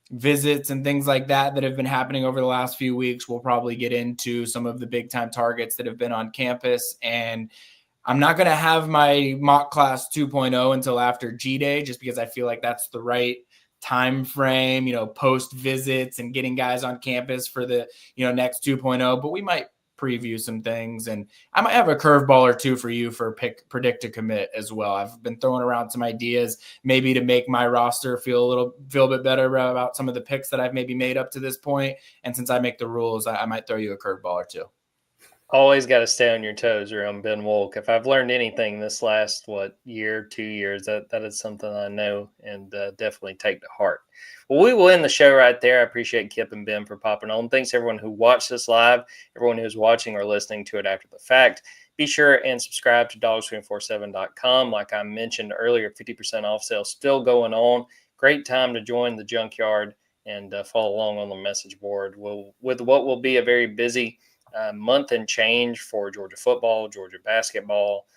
visits and things like that have been happening over the last few weeks. We'll probably get into some of the big time targets that have been on campus. And I'm not going to have my mock class 2.0 until after G-Day, just because I feel like that's the right time frame, post visits and getting guys on campus for the, next 2.0, but we might preview some things, and I might have a curveball or two for you for predict to commit as well. I've been throwing around some ideas maybe to make my roster feel a bit better about some of the picks that I've maybe made up to this point. And since I make the rules, I might throw you a curveball or two. Always got to stay on your toes around Ben Wolk. If I've learned anything this last, 2 years, that is something I know and definitely take to heart. Well, we will end the show right there. I appreciate Kipp and Ben for popping on. Thanks everyone who watched this live, everyone who's watching or listening to it after the fact. Be sure and subscribe to Dawgs247.com. Like I mentioned earlier, 50% off sale still going on. Great time to join the Junkyard and follow along on the message board with what will be a very busy month and change for Georgia football, Georgia basketball,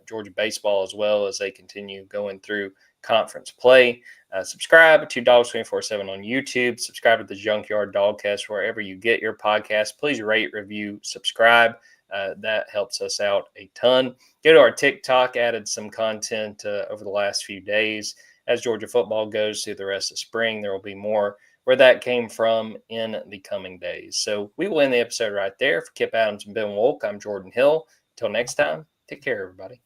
Georgia baseball, as well as they continue going through conference play. Subscribe to Dawgs 24/7 on YouTube. Subscribe to the Junkyard Dawgcast wherever you get your podcast. Please rate, review, subscribe. That helps us out a ton. Go to our TikTok, added some content over the last few days. As Georgia football goes through the rest of spring, there will be more where that came from in the coming days. So we will end the episode right there. For Kipp Adams and Ben Wolk, I'm Jordan Hill. Until next time, take care, everybody.